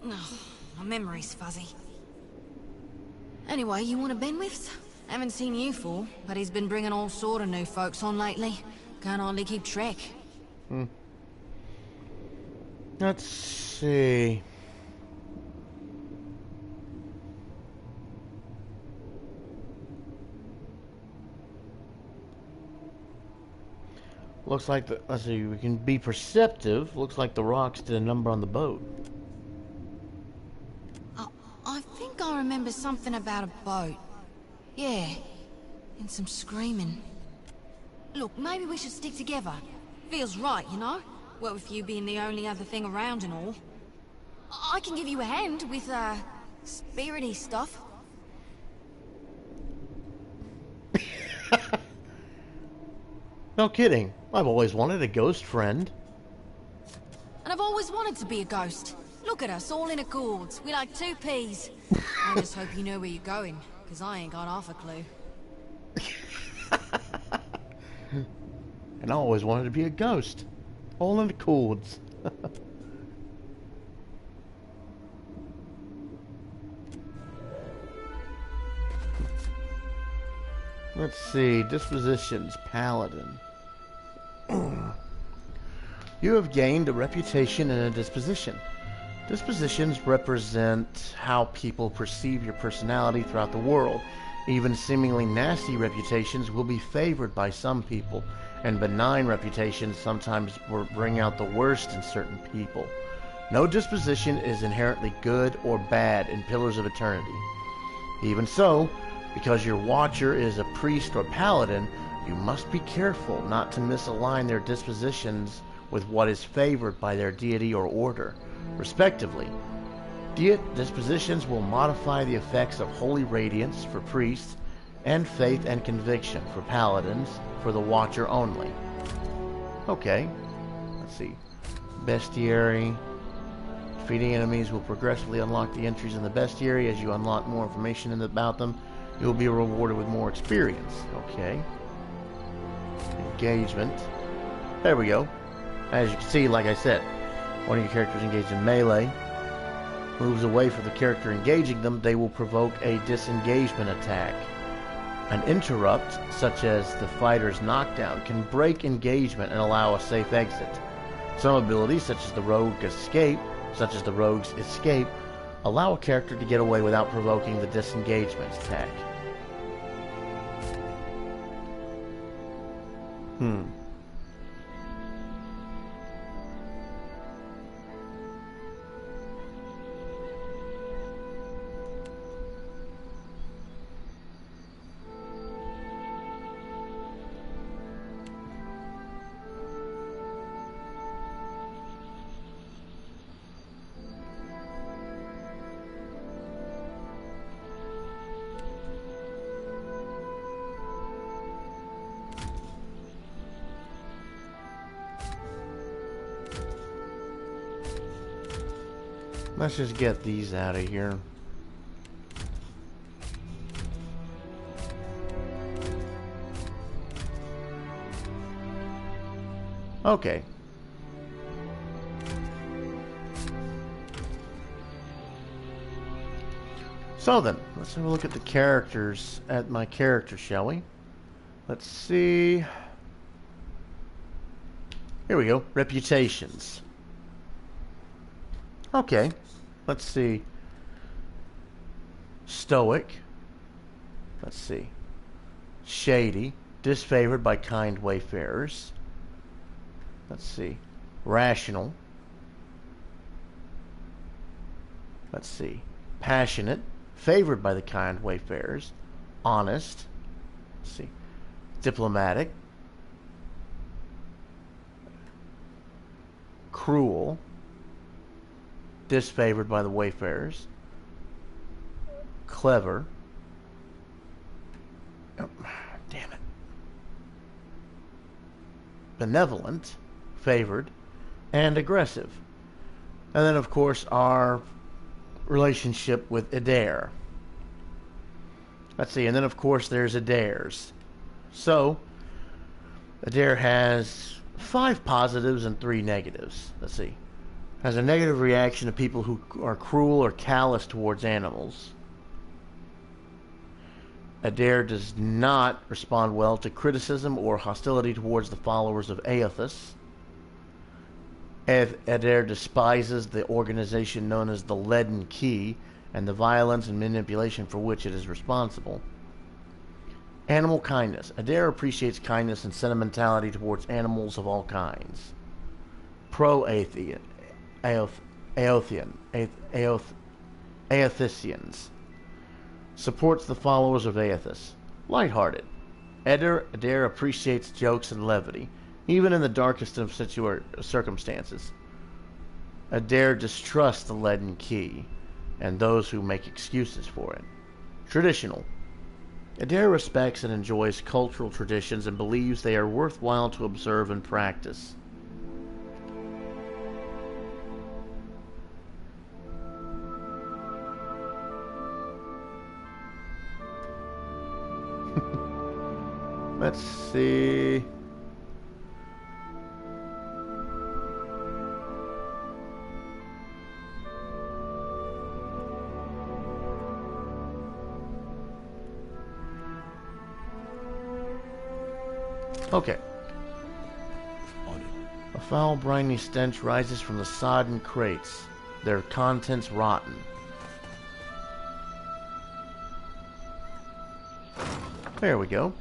Oh, my memory's fuzzy. Anyway, you want to bend with? Haven't seen you for, but he's been bringing all sort of new folks on lately. Can't hardly keep track. Let's see. Looks like the, let's see, we can be perceptive. Looks like the rocks did a number on the boat. I think I remember something about a boat. Yeah, and some screaming. Look, maybe we should stick together. Feels right, you know? What with you being the only other thing around and all. I can give you a hand with, spirity stuff. No kidding. I've always wanted a ghost friend. And I've always wanted to be a ghost. Look at us, all in accords. We're like two peas. I just hope you know where you're going, because I ain't got half a clue. And I always wanted to be a ghost. All in accords. Let's see. Dispositions. Paladin. You have gained a reputation and a disposition. Dispositions represent how people perceive your personality throughout the world. Even seemingly nasty reputations will be favored by some people, and benign reputations sometimes bring out the worst in certain people. No disposition is inherently good or bad in Pillars of Eternity. Even so, because your watcher is a priest or paladin, you must be careful not to misalign their dispositions with what is favored by their deity or order, respectively. Dispositions will modify the effects of Holy Radiance for priests, and Faith and Conviction for paladins, for the watcher only. Okay, let's see. Bestiary. Defeating enemies will progressively unlock the entries in the bestiary. As you unlock more information about them, you will be rewarded with more experience. Okay. Engagement. There we go. As you can see, like I said, one of your characters engaged in melee moves away from the character engaging them, they will provoke a disengagement attack. An interrupt, such as the fighter's knockdown, can break engagement and allow a safe exit. Some abilities, such as the rogue's escape, allow a character to get away without provoking the disengagement attack. Let's just get these out of here. Okay. So then, let's have a look at the characters, at my character, shall we? Let's see. Here we go. Reputations. Okay. Let's see. Stoic. Let's see. Shady. Disfavored by kind wayfarers. Let's see. Rational. Let's see. Passionate. Favored by the kind wayfarers. Honest. Let's see. Diplomatic. Cruel. Disfavored by the wayfarers. Clever. Oh, damn it. Benevolent. Favored. And aggressive. And then, of course, our relationship with Adair. Let's see. And then, of course, there's Adair's. So, Adair has 5 positives and 3 negatives. Let's see. Has a negative reaction to people who are cruel or callous towards animals. Adair does not respond well to criticism or hostility towards the followers of Aethys. Adair despises the organization known as the Leaden Key and the violence and manipulation for which it is responsible. Animal kindness. Adair appreciates kindness and sentimentality towards animals of all kinds. Pro-Aethys. Aethicians. Supports the followers of Aethys. Lighthearted. Adair appreciates jokes and levity, even in the darkest of circumstances. Adair distrusts the Leaden Key and those who make excuses for it. Traditional. Adair respects and enjoys cultural traditions and believes they are worthwhile to observe and practice. Let's see. Okay. A foul, briny stench rises from the sodden crates, their contents rotten. There we go.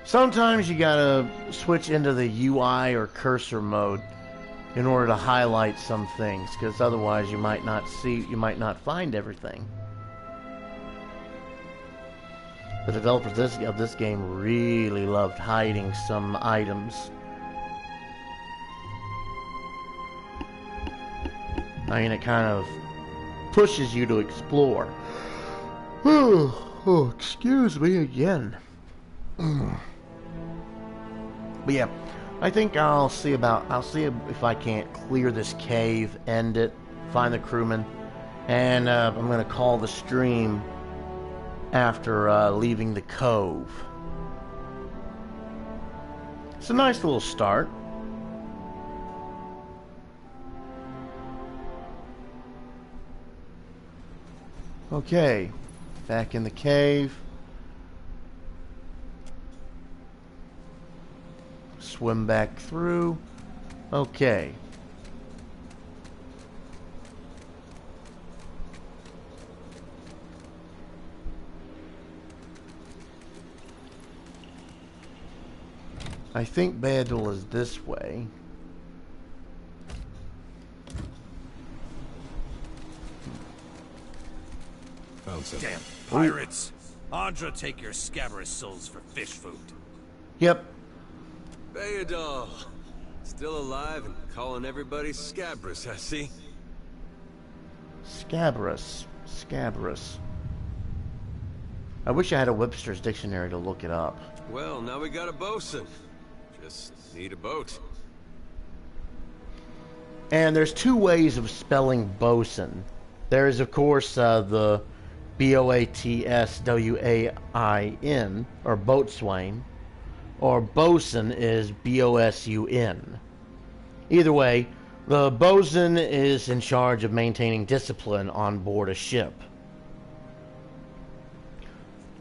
Sometimes you gotta switch into the UI or cursor mode in order to highlight some things, because otherwise you might not find everything. The developers of this game really loved hiding some items. I mean, it kind of pushes you to explore. Oh, excuse me again. But yeah, I think I'll see if I can't clear this cave, end it, find the crewman, and I'm gonna call the stream after leaving the cove. It's a nice little start. Okay, back in the cave. Swim back through. Okay. I think Badul is this way. Damn pirates! Andra, take your scabrous souls for fish food. Yep. Bayadol, still alive and calling everybody scabrous, I see. Scabrous. I wish I had a Webster's dictionary to look it up. Well, now we got a bosun. Just need a boat. And there's two ways of spelling bosun. There is, of course, the B-O-A-T-S-W-A-I-N, or boatswain, or bosun is B-O-S-U-N. Either way, the bosun is in charge of maintaining discipline on board a ship.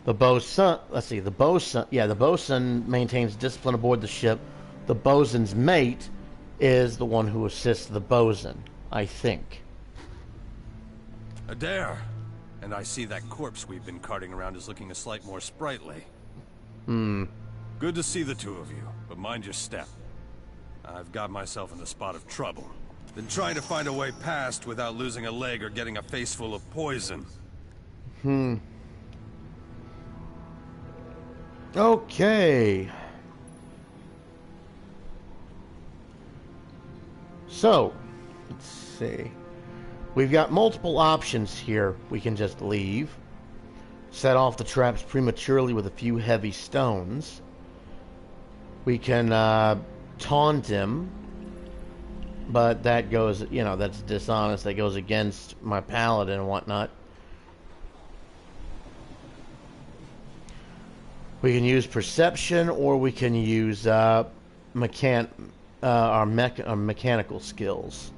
The bosun, the bosun maintains discipline aboard the ship. The bosun's mate is the one who assists the bosun, I think. Adair, and I see that corpse we've been carting around is looking a slight more sprightly. Good to see the two of you, but mind your step. I've got myself in a spot of trouble. Been trying to find a way past without losing a leg or getting a face full of poison. Okay. So, let's see. We've got multiple options here. We can just leave. Set off the traps prematurely with a few heavy stones. We can taunt him. But that goes, you know, that's dishonest. That goes against my paladin and whatnot. We can use perception, or we can use our mechanical skills.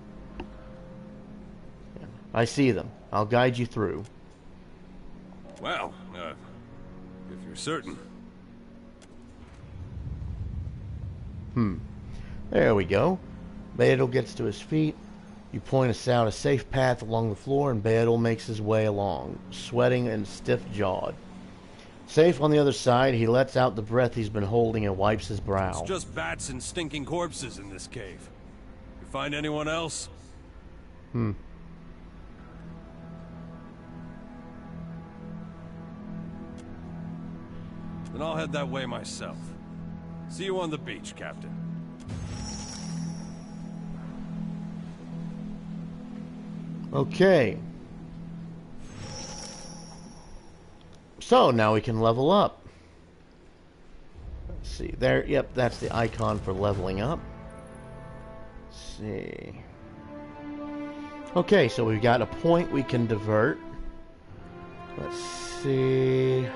I see them. I'll guide you through. Well, if you're certain. There we go. Beedle gets to his feet. You point us out a safe path along the floor, and Beedle makes his way along, sweating and stiff-jawed. Safe on the other side, he lets out the breath he's been holding and wipes his brow. It's just bats and stinking corpses in this cave. You find anyone else? Then I'll head that way myself. See you on the beach, Captain. Okay. So, now we can level up. Let's see. There, yep, that's the icon for leveling up. Let's see. Okay, so we've got a point we can divert. Let's see.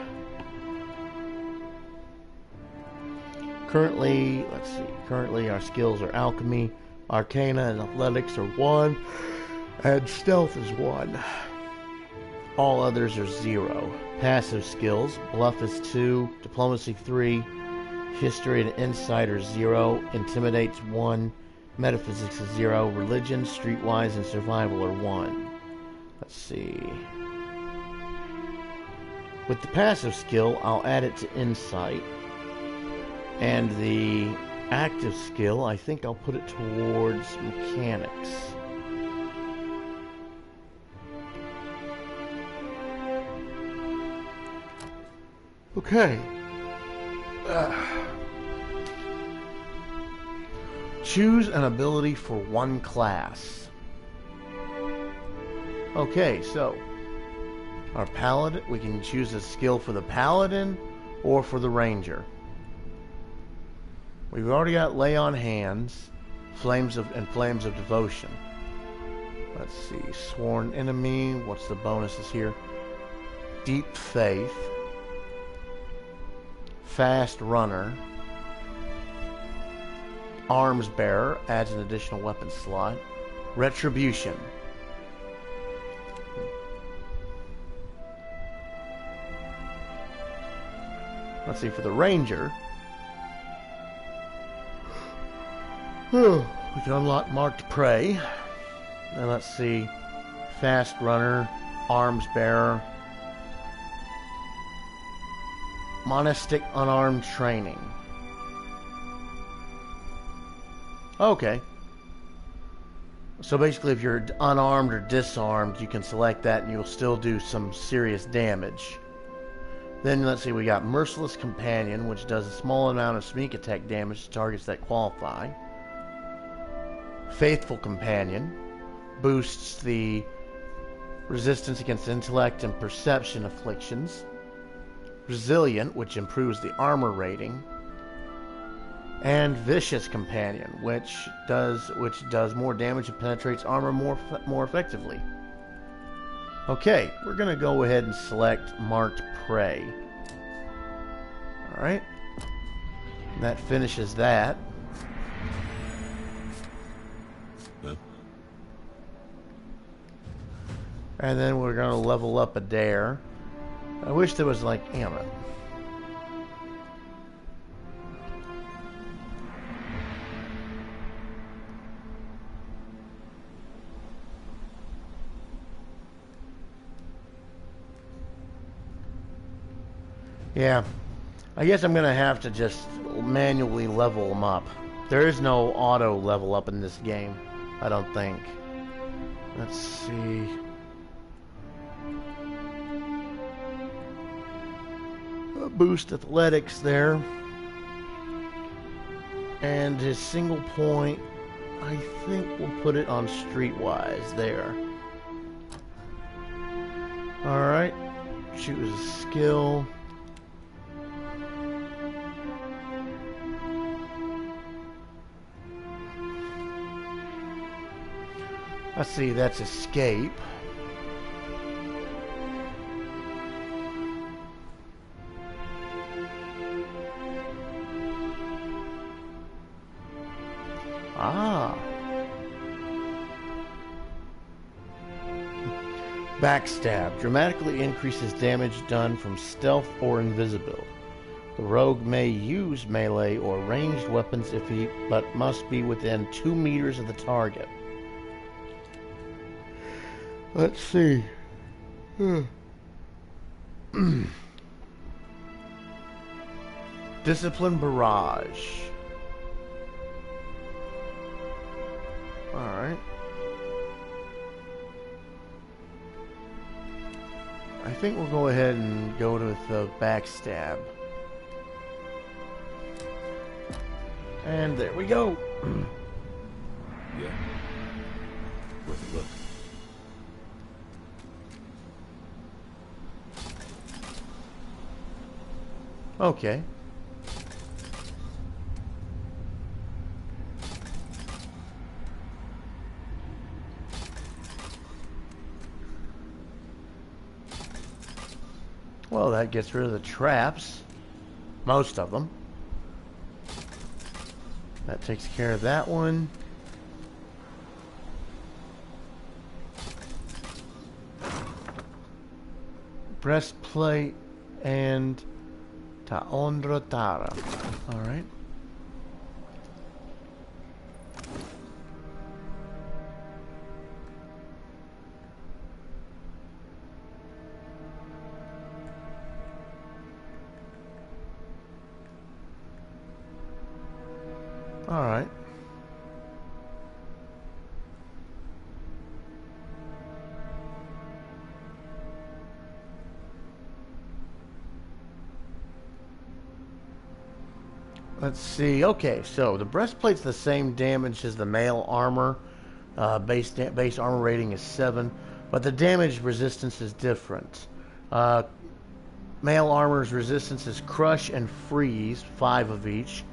Currently, let's see. Currently, our skills are Alchemy, Arcana, and Athletics are 1. And Stealth is 1. All others are 0. Passive skills. Bluff is 2. Diplomacy 3. History and Insight are 0. Intimidate's 1. Metaphysics is 0. Religion, Streetwise, and Survival are 1. Let's see. With the passive skill, I'll add it to Insight. And the active skill, I think I'll put it towards Mechanics. Okay. Choose an ability for one class. Okay, so our paladin, we can choose a skill for the paladin or for the ranger. We've already got Lay on Hands, Flames of Devotion. Let's see, Sworn Enemy. What's the bonuses here? Deep Faith. Fast Runner. Arms Bearer adds an additional weapon slot. Retribution. Let's see, for the Ranger, we can unlock Marked Prey. And let's see, Fast Runner, Arms Bearer, Monastic Unarmed Training. Okay. So basically, if you're unarmed or disarmed, you can select that and you'll still do some serious damage. Then let's see, we got Merciless Companion, which does a small amount of sneak attack damage to targets that qualify. Faithful Companion boosts the resistance against intellect and perception afflictions. Resilient, which improves the armor rating. And Vicious Companion, which does more damage and penetrates armor more effectively. Okay, we're gonna go ahead and select Marked Prey. All right, that finishes that. And then we're gonna level up a dare. I wish there was like, damn it. Yeah, I guess I'm gonna have to just manually level them up. There is no auto level up in this game, I don't think. Let's see. Boost athletics there. And his single point, I think we'll put it on streetwise there. Alright. Choose a skill. Let's see, that's escape. Ah. Backstab dramatically increases damage done from stealth or invisibility. The rogue may use melee or ranged weapons but must be within 2 meters of the target. Let's see. Discipline Barrage. Alright. I think we'll go ahead and go to the backstab. And there we go. Yeah. Worth a look. Okay. Well, that gets rid of the traps. Most of them. That takes care of that one. Breastplate and Taondrotara. Alright. Alright. Let's see. Okay, so the breastplate's the same damage as the male armor. Base armor rating is 7, but the damage resistance is different. Male armor's resistance is crush and freeze, 5 of each.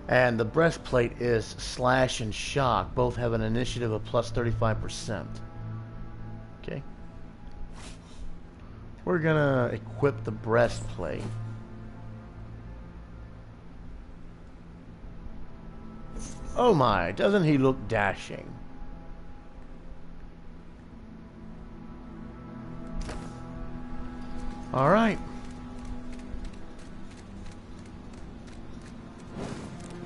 And the breastplate is slash and shock. Both have an initiative of plus 35%. Okay. We're gonna equip the breastplate. Oh my, doesn't he look dashing? Alright.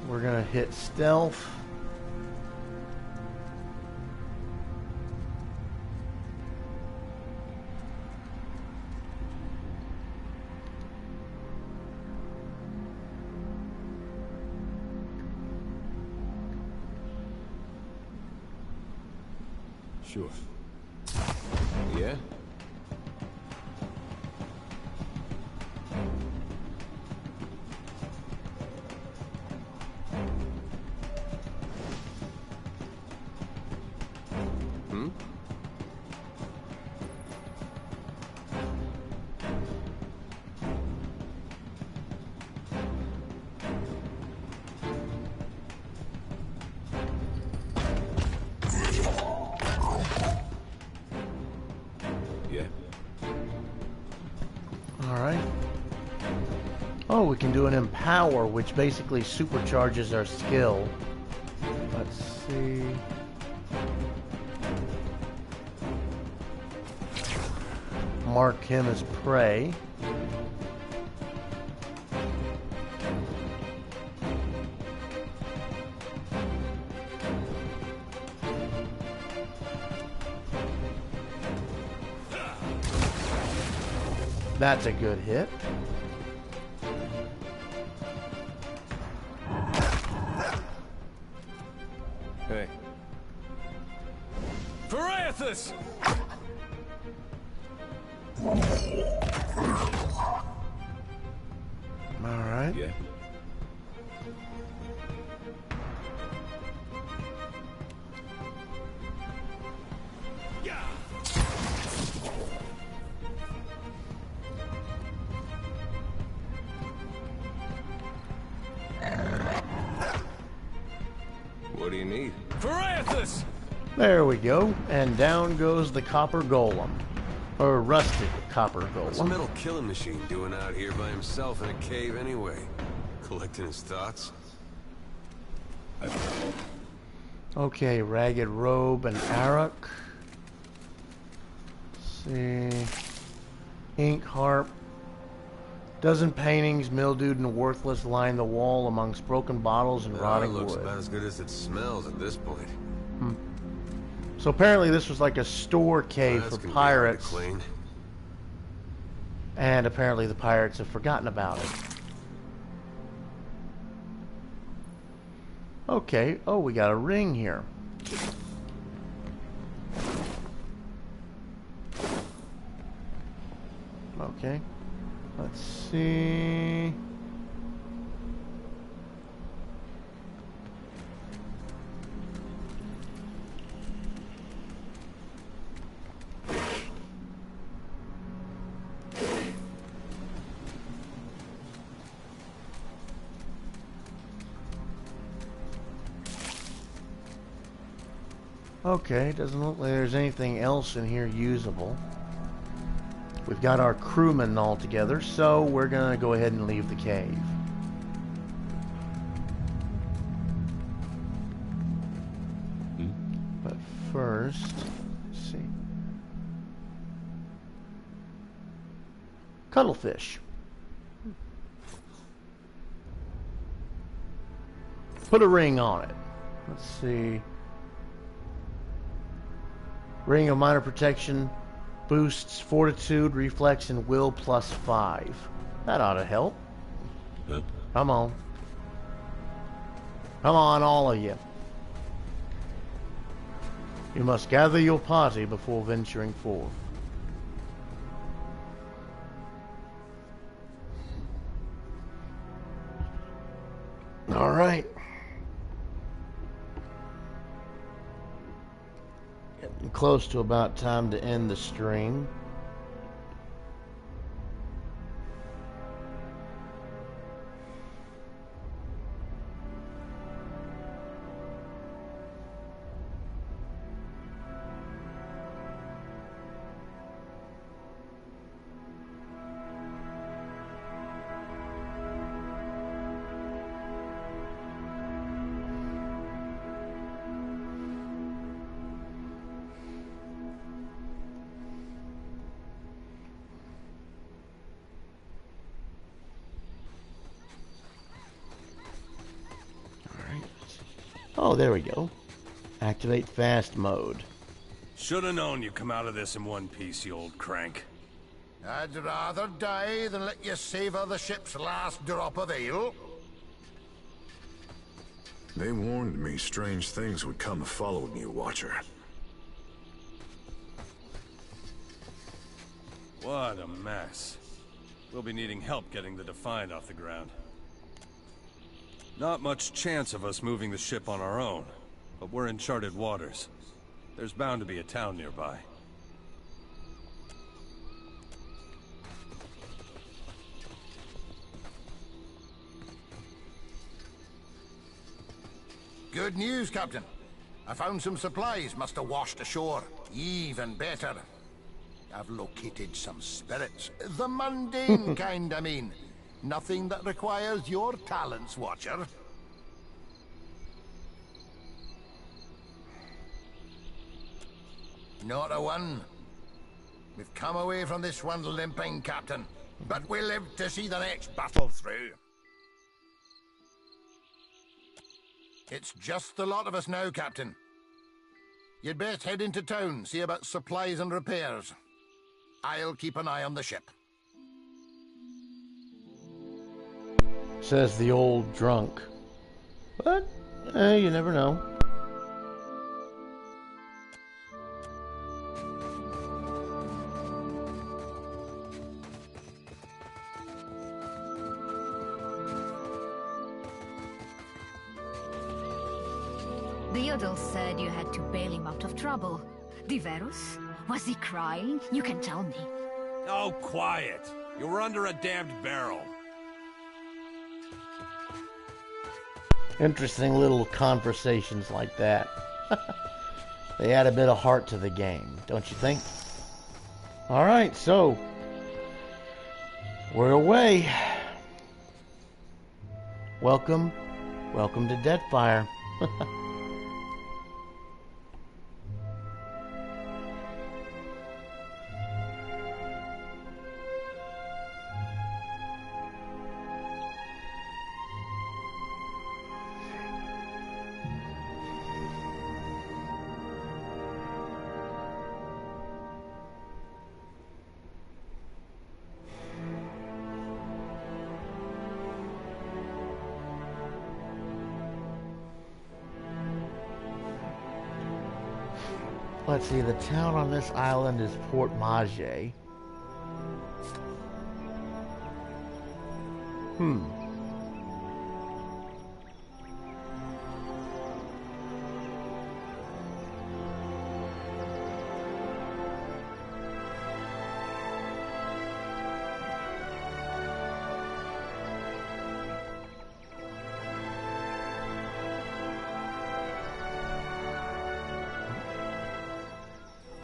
We're gonna hit stealth. Sure. Yeah? Oh, we can do an empower, which basically supercharges our skill. Let's see. Mark him as prey. That's a good hit. Hey. Pariathus! Alright. Yeah. What do you need? Pariathus! There we go. And down goes the copper golem. Or rusted copper What's a golem. metal killing machine doing out here by himself in a cave anyway? Collecting his thoughts? Okay, ragged robe and Arak. Let's see. Ink harp. Dozen paintings, mildewed and worthless, line the wall amongst broken bottles and rotting looks wood. about as good as it smells at this point. So apparently this was like a store cave That's for gonna be hard to pirates. clean. And apparently the pirates have forgotten about it. Okay. Oh, we got a ring here. Okay. Let's see. Okay, doesn't look like there's anything else in here usable. We've got our crewmen all together, so we're gonna go ahead and leave the cave. But first, let's see. Cuttlefish. Put a ring on it. Let's see. Ring of minor protection boosts fortitude, reflex, and will +5. That ought to help. Huh? Come on. Come on, all of you. You must gather your party before venturing forth. All right. Getting close to about time to end the stream. Oh, there we go. Activate fast mode. Should have known you'd come out of this in one piece, you old crank. I'd rather die than let you savor the ship's last drop of ale. They warned me strange things would come following you, Watcher. What a mess. We'll be needing help getting the Defiant off the ground. Not much chance of us moving the ship on our own, but we're in charted waters. There's bound to be a town nearby. Good news, Captain. I found some supplies must have washed ashore. Even better. I've located some spirits. The mundane kind, I mean. Nothing that requires your talents, Watcher. Not a one. We've come away from this one limping, Captain, but we live to see the next battle through. It's just the lot of us now, Captain. You'd best head into town, see about supplies and repairs. I'll keep an eye on the ship. Says the old drunk. But, you never know. Theodore said you had to bail him out of trouble. Diverus? Was he crying? You can tell me. Oh, quiet. You were under a damned barrel. Interesting little conversations like that. They add a bit of heart to the game, don't you think? Alright, so we're away. Welcome to Deadfire. Let's see, the town on this island is Port Mage.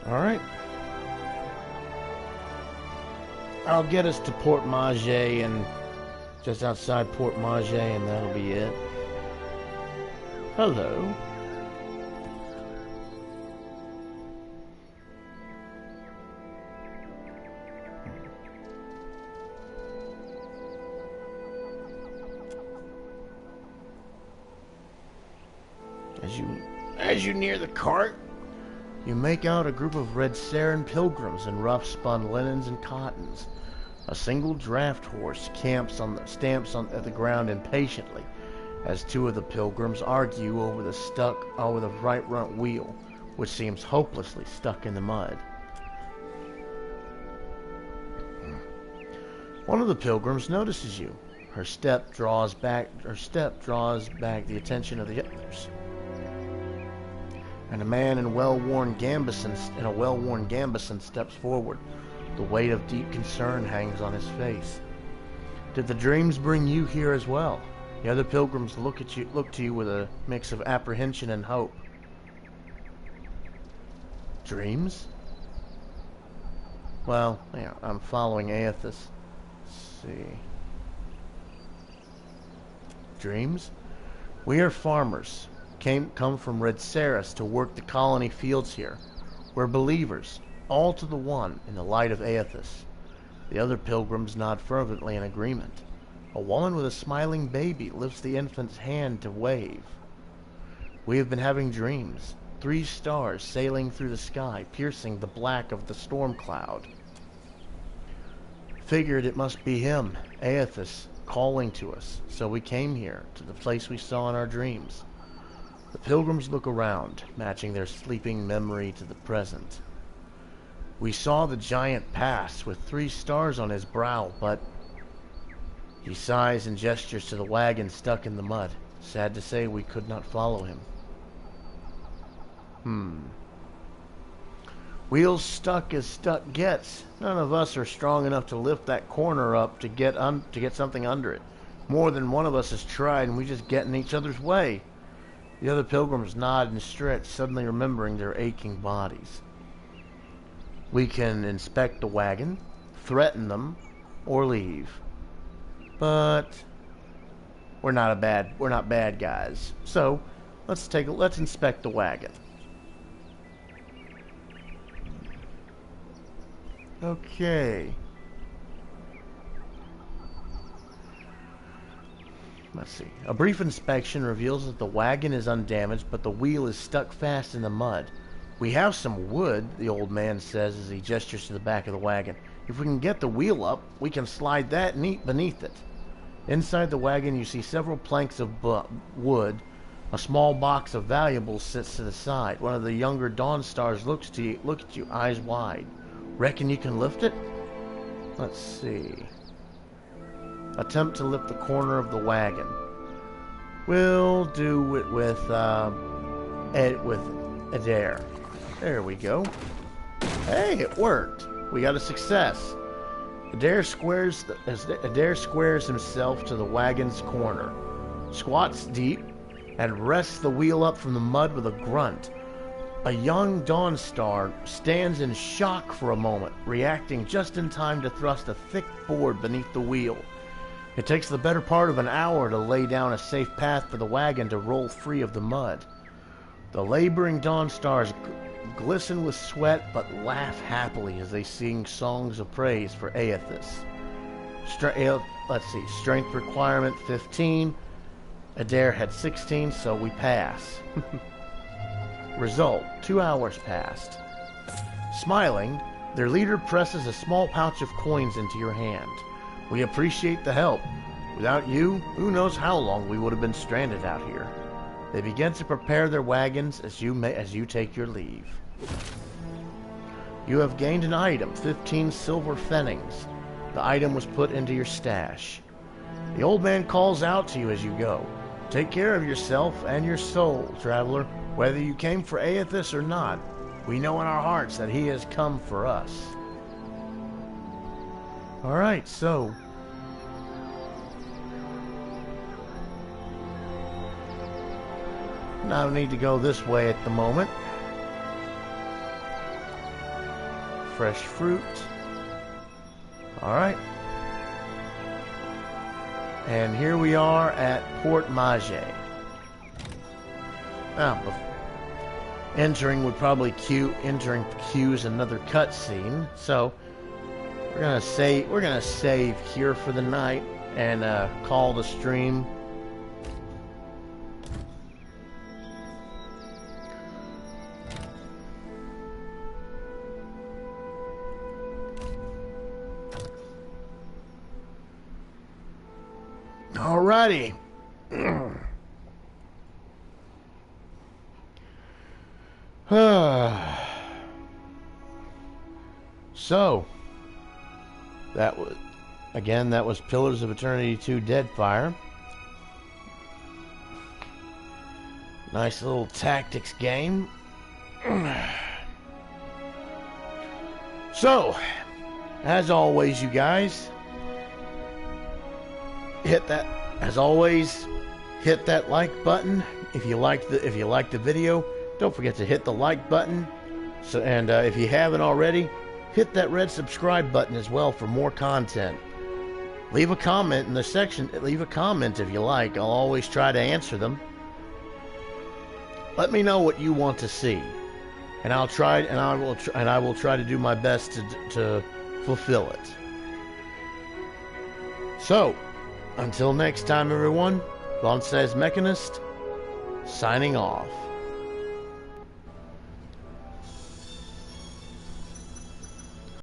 Alright. I'll get us to Port Mage and just outside Port Mage, and that'll be it. Hello. As you near the cart, you make out a group of Red Saren pilgrims in rough-spun linens and cottons. A single draft horse stamps at the ground impatiently, as two of the pilgrims argue over the right front wheel, which seems hopelessly stuck in the mud. One of the pilgrims notices you. Her step draws back the attention of the others. And a man in a well-worn gambeson steps forward. The weight of deep concern hangs on his face. Did the dreams bring you here as well? The other pilgrims look to you with a mix of apprehension and hope. Dreams? Well, yeah, I'm following Aethys. Let's see. Dreams? We are farmers. Come from Red Saris to work the colony fields here. We're believers, all to the one, in the light of Aethys. The other pilgrims nod fervently in agreement. A woman with a smiling baby lifts the infant's hand to wave. We have been having dreams. 3 stars sailing through the sky, piercing the black of the storm cloud. Figured it must be him, Aethys, calling to us, so we came here, to the place we saw in our dreams. The pilgrims look around, matching their sleeping memory to the present. We saw the giant pass with 3 stars on his brow, but... He sighs and gestures to the wagon stuck in the mud. Sad to say, we could not follow him. Wheels stuck as stuck gets. None of us are strong enough to lift that corner up to get something under it. More than one of us has tried, and we just get in each other's way. The other pilgrims nod and stretch, suddenly remembering their aching bodies. We can inspect the wagon, threaten them, or leave. but we're not bad guys. So let's inspect the wagon. Okay. Let's see. A brief inspection reveals that the wagon is undamaged, but the wheel is stuck fast in the mud. We have some wood, the old man says as he gestures to the back of the wagon. If we can get the wheel up, we can slide that neat beneath it. Inside the wagon, you see several planks of wood. A small box of valuables sits to the side. One of the younger Dawn Stars looks at you, eyes wide. Reckon you can lift it? Let's see. Attempt to lift the corner of the wagon. We'll do it with Adair. There we go. Hey, it worked. We got a success. Adair squares himself to the wagon's corner, squats deep, and rests the wheel up from the mud with a grunt. A young Dawn Star stands in shock for a moment, reacting just in time to thrust a thick board beneath the wheel. It takes the better part of an hour to lay down a safe path for the wagon to roll free of the mud. The laboring Dawn Stars glisten with sweat but laugh happily as they sing songs of praise for Aethys. Let's see, strength requirement 15. Adair had 16, so we pass. Result, 2 hours passed. Smiling, their leader presses a small pouch of coins into your hand. We appreciate the help. Without you, who knows how long we would have been stranded out here. They begin to prepare their wagons as you take your leave. You have gained an item, 15 silver pfennigs. The item was put into your stash. The old man calls out to you as you go. Take care of yourself and your soul, traveler. Whether you came for Aethys or not, we know in our hearts that he has come for us. Alright, so no need to go this way at the moment. Fresh fruit. Alright. And here we are at Port Mage. Entering would probably cues another cutscene, so we're gonna save here for the night and call the stream. Alrighty. So that was Pillars of Eternity 2 Deadfire. Nice little tactics game. So, as always, you guys, hit that like button if you like the video. Don't forget to hit the like button. So, and if you haven't already, hit that red subscribe button as well for more content. Leave a comment in the section. Leave a comment if you like. I'll always try to answer them. Let me know what you want to see, and I will try to do my best to fulfill it. So, until next time, everyone, Launces Mechanist, signing off.